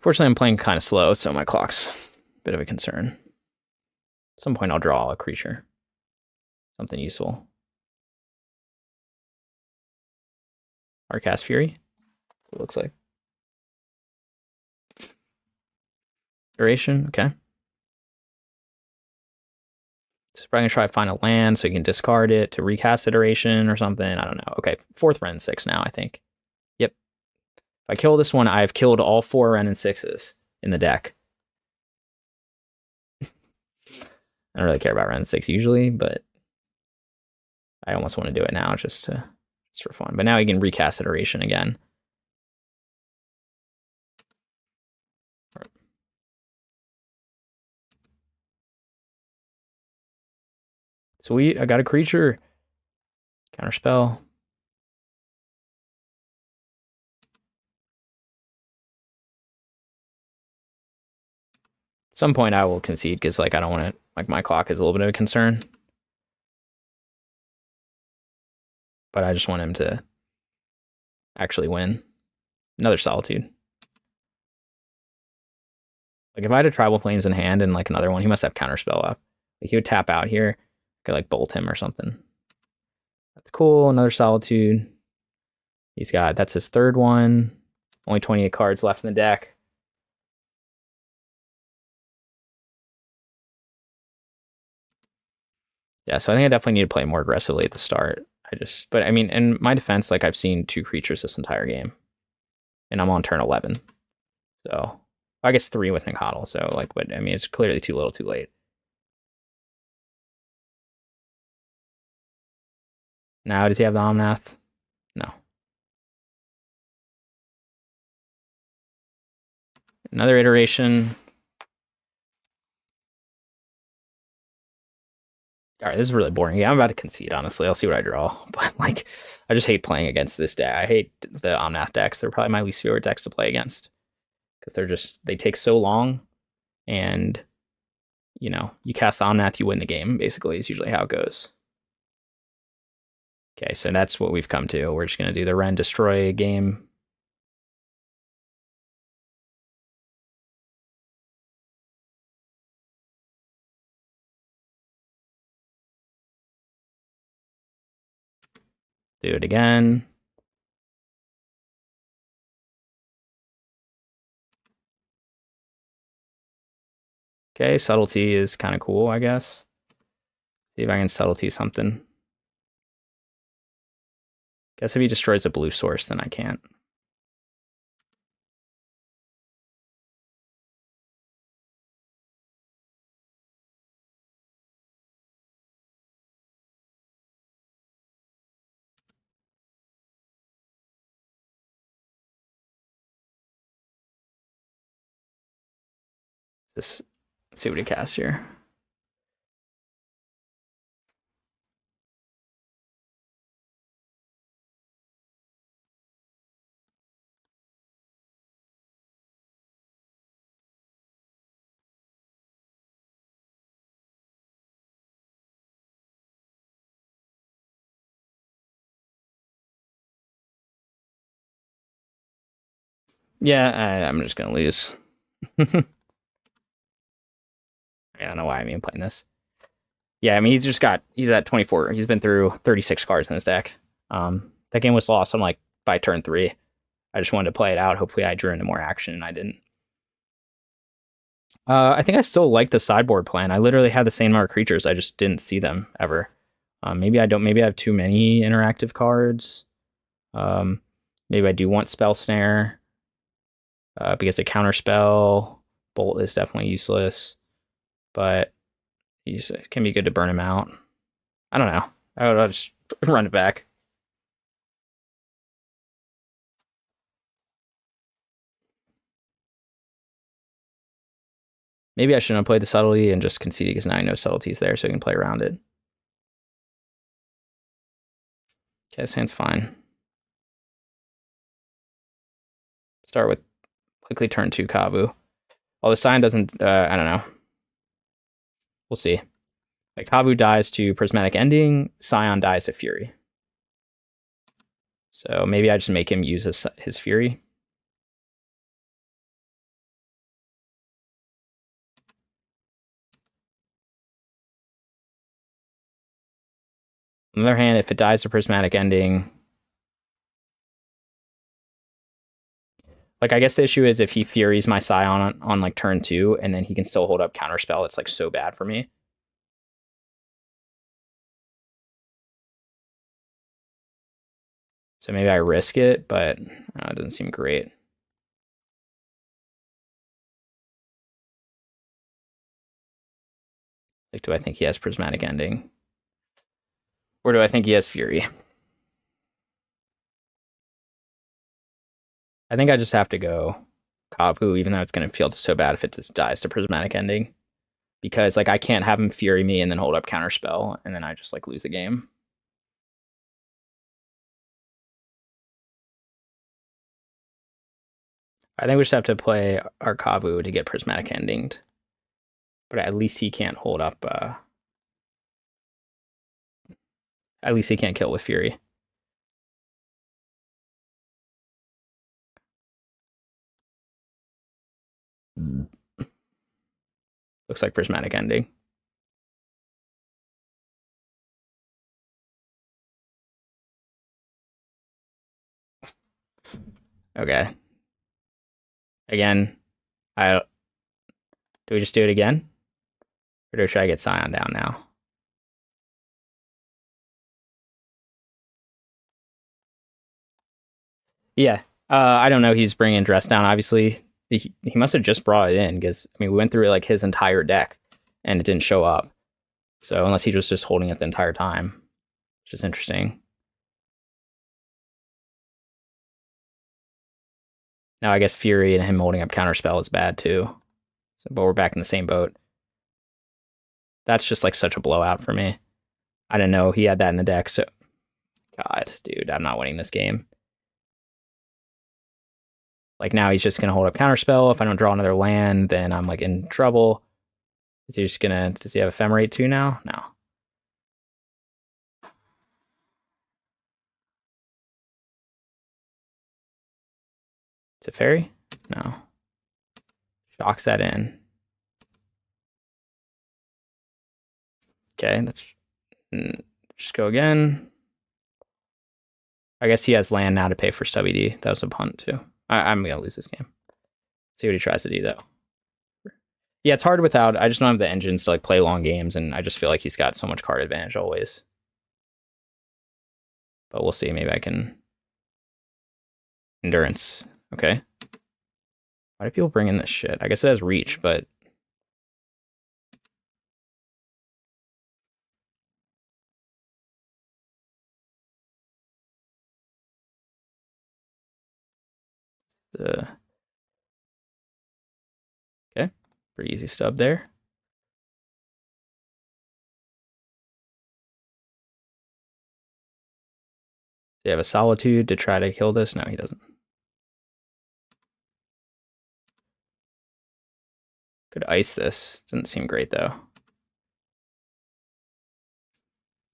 Fortunately, I'm playing kind of slow, so my clock's a bit of a concern. At some point, I'll draw a creature. Something useful. Hardcast Fury. It looks like. Duration, okay. So probably gonna try to find a land so you can discard it to recast iteration or something. I don't know. Okay, fourth Wrenn 6 now, I think. Yep. If I kill this one, I've killed all 4 Wrenn and 6s in the deck. I don't really care about Wrenn 6 usually, but I almost want to do it now just for fun. But now you can recast iteration again. Sweet, I got a creature. Counterspell. At some point I will concede because like I don't want to, like my clock is a little bit of a concern. But I just want him to actually win. Another Solitude. Like if I had a Tribal Flames in hand and like another one, he must have Counterspell up. Like he would tap out here. I could like bolt him or something. That's cool. Another Solitude. He's got, that's his third one. Only 28 cards left in the deck. Yeah, so I think I definitely need to play more aggressively at the start. But I mean, in my defense, like I've seen 2 creatures this entire game. And I'm on turn 11. So, I guess 3 with Nacatl. So, like, but I mean, it's clearly too little too late. Now, does he have the Omnath? No. Another iteration. All right, this is really boring. Yeah, I'm about to concede, honestly. I'll see what I draw. But, like, I just hate playing against this deck. I hate the Omnath decks. They're probably my least favorite decks to play against. Because they take so long. And, you know, you cast the Omnath, you win the game, basically, is usually how it goes. Okay, so that's what we've come to. We're just going to do the Wrenn Destroy game. Do it again. Okay, Subtlety is kind of cool, I guess. See if I can Subtlety something. Guess if he destroys a blue source, then I can't. Let's see what he casts here. Yeah, I'm just gonna lose. I don't know why I'm even playing this. Yeah, I mean he's at 24. He's been through 36 cards in his deck. That game was lost. I'm like by turn 3. I just wanted to play it out. Hopefully, I drew into more action, and I didn't. I think I still like the sideboard plan. I literally had the same number of creatures. I just didn't see them ever. Maybe I don't. Maybe I have too many interactive cards. Maybe I do want Spell Snare because the counter spell Bolt is definitely useless, but it can be good to burn him out. I don't know. I'll just run it back. Maybe I shouldn't have played the subtlety and just conceded because now I know subtlety's there, so I can play around it. Okay, this hand's fine. Start with likely turn 2 Kavu. Well, the sign doesn't, I don't know. We'll see. Like, Kavu dies to Prismatic Ending, Scion dies to Fury. So maybe I just make him use his Fury. On the other hand, if it dies to Prismatic Ending, like, I guess the issue is if he Furies my Scion on like turn 2, and then he can still hold up Counterspell, it's like so bad for me. So maybe I risk it, but it doesn't seem great. Like, do I think he has Prismatic Ending? Or do I think he has Fury? I think I just have to go Kavu, even though it's going to feel so bad if it just dies to Prismatic Ending. Because, like, I can't have him Fury me and then hold up Counterspell, and then I just, like, lose the game. I think we just have to play our Kavu to get Prismatic Endinged. But at least he can't hold up, at least he can't kill with Fury. Looks like Prismatic Ending. Okay. Again, do we just do it again? Or should I get Scion down now? Yeah. I don't know. He's bringing Dress down. Obviously, he must have just brought it in because, I mean, we went through like his entire deck and it didn't show up. So unless he was just holding it the entire time, which is interesting. Now I guess Fury and him holding up Counterspell is bad too. So, but we're back in the same boat. That's just like such a blowout for me. I didn't know he had that in the deck. So, God, dude, I'm not winning this game. Like now he's just gonna hold up Counterspell. If I don't draw another land, then I'm like in trouble. Is he just gonna? Does he have Ephemerate too now? No. Is it Fairy? No. Shocks that in. Okay, let's just go again. I guess he has land now to pay for Stubby D. That was a punt too. I'm gonna lose this game. Let's see what he tries to do though. Yeah, it's hard without. I just don't have the engines to like play long games, and I just feel like he's got so much card advantage always. But we'll see. Maybe I can. Endurance. Okay. Why do people bring in this shit? I guess it has reach, but okay, pretty easy stub there. Do you have a Solitude to try to kill this? No, he doesn't. Could ice this. Doesn't seem great though.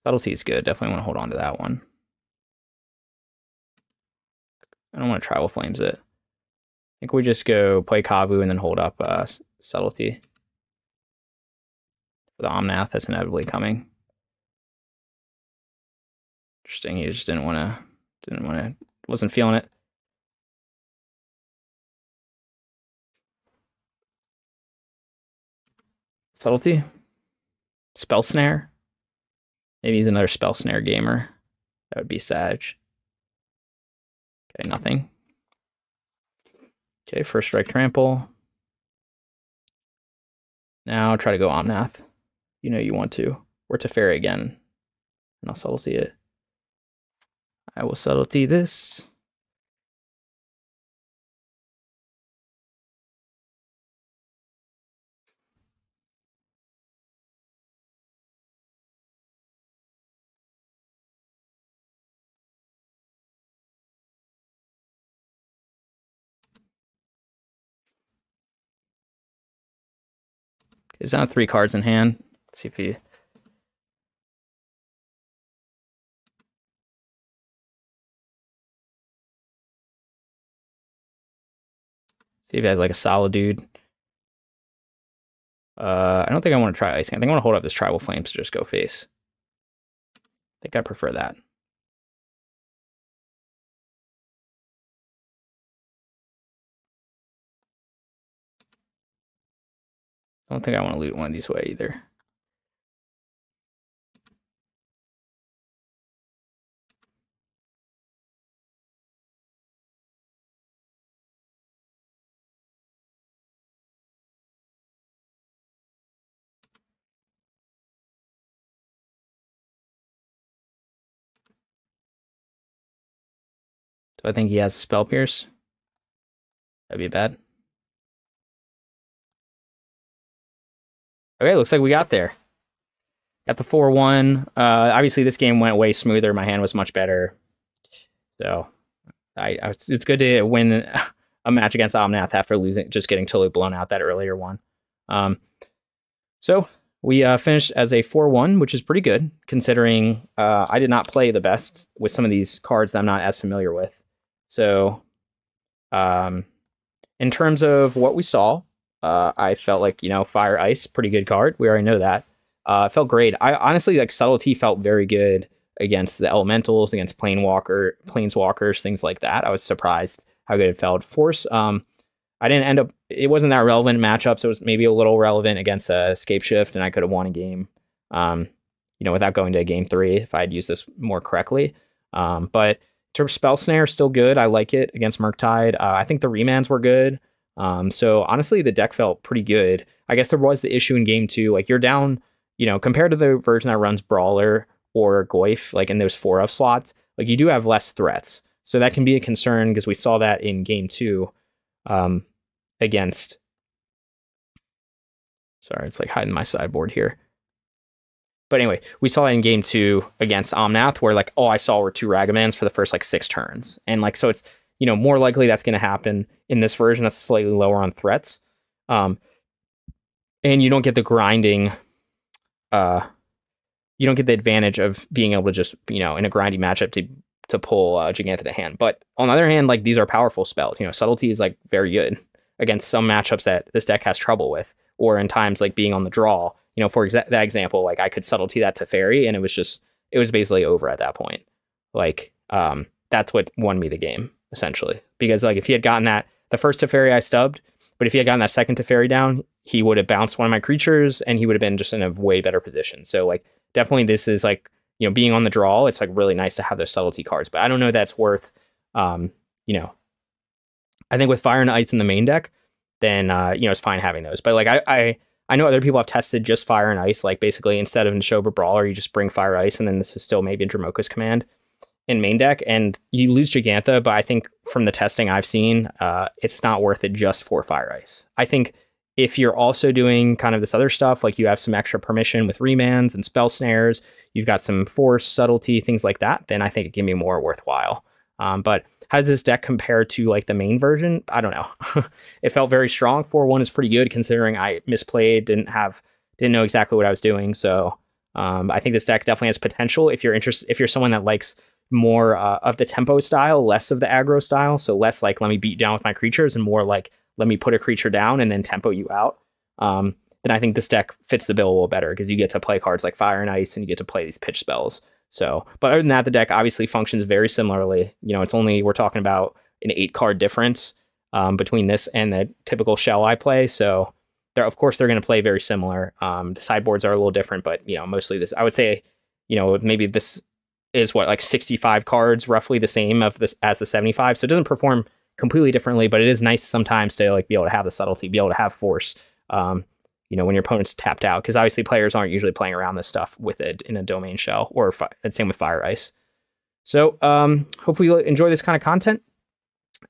Subtlety is good. Definitely want to hold on to that one. I don't want to Tribal Flames it. think we just go play Kavu and then hold up Subtlety. The Omnath that's inevitably coming. Interesting. He just wasn't feeling it. Subtlety. Spell Snare. Maybe he's another Spell Snare gamer. That would be Sag. Okay, nothing. Okay, first strike trample. Now try to go Omnath. You know you want to. Or Teferi again. And I'll subtlety it. I will subtlety this. He's on 3 cards in hand. Let's see if he... See if he has like a solid dude. I don't think I want to try icing. I think I want to hold up this Tribal Flames to just go face. I think I prefer that. I don't think I want to loot one of these way either. Do I think he has a Spell Pierce? That'd be bad. Okay, looks like we got there. Got the 4-1. Obviously, this game went way smoother. My hand was much better. So, it's good to win a match against Omnath after just getting totally blown out that earlier one. So, we finished as a 4-1, which is pretty good, considering I did not play the best with some of these cards that I'm not as familiar with. So, in terms of what we saw, I felt like, Fire Ice, pretty good card. We already know that. It felt great. I honestly, like, Subtlety felt very good against the Elementals, against Planeswalkers, things like that. I was surprised how good it felt. Force, I didn't end up, it wasn't that relevant in matchups. It was maybe a little relevant against Escape Shift, and I could have won a game, without going to game 3 if I had used this more correctly. But in terms of Spell Snare, still good. I like it against Murktide. I think the remands were good. So honestly, the deck felt pretty good. I guess there was the issue in game 2. Like, you're down, compared to the version that runs Brawler or Goyf, like in those 4-of slots, like you do have less threats. So that can be a concern because we saw that in game 2 against... Sorry, it's like hiding my sideboard here. But anyway, we saw it in game 2 against Omnath where like all I saw were 2 Ragamans for the first like 6 turns. And like, so it's, more likely that's going to happen in this version that's slightly lower on threats. And you don't get the grinding, you don't get the advantage of being able to just, in a grindy matchup to pull Giganta to hand. But on the other hand, like these are powerful spells. Subtlety is like very good against some matchups that this deck has trouble with, or in times like being on the draw. For that example, like I could subtlety that Teferi and it was basically over at that point. Like, that's what won me the game, essentially. Because like if he had gotten that, the first Teferi I stubbed, but if he had gotten that second Teferi down, he would have bounced one of my creatures and he would have been just in a way better position. So like definitely this is like, being on the draw, it's like really nice to have those subtlety cards. But I don't know that's worth, I think with Fire and Ice in the main deck, then it's fine having those. But like I know other people have tested just Fire and Ice, like basically instead of Neshoba Brawler, you just bring Fire Ice, and then this is still maybe a Dramoka's Command in main deck, and you lose Gigantha, but I think from the testing I've seen, it's not worth it just for Fire Ice. I think if you're also doing kind of this other stuff, like you have some extra permission with remands and spell snares, you've got some force, subtlety, things like that, then I think it can be more worthwhile. But how does this deck compare to like the main version? I don't know. It felt very strong. 4-1 is pretty good considering I misplayed, didn't know exactly what I was doing. So I think this deck definitely has potential if you're someone that likes more of the tempo style, less of the aggro style. So less like, let me beat you down with my creatures, and more like, let me put a creature down and then tempo you out. Then I think this deck fits the bill a little better, because you get to play cards like Fire and Ice, and you get to play these pitch spells. So, but other than that, the deck obviously functions very similarly. You know, it's only, we're talking about an 8-card difference between this and the typical shell I play. So they're, of course, they're going to play very similar. The sideboards are a little different, but, you know, mostly this, I would say, you know, maybe this is what, like 65 cards, roughly the same of this as the 75. So it doesn't perform completely differently, but it is nice sometimes to like be able to have the subtlety, be able to have force, you know, when your opponent's tapped out, because obviously players aren't usually playing around this stuff with it in a domain shell, or same with Fire Ice. So hopefully you'll enjoy this kind of content,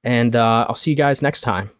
and I'll see you guys next time.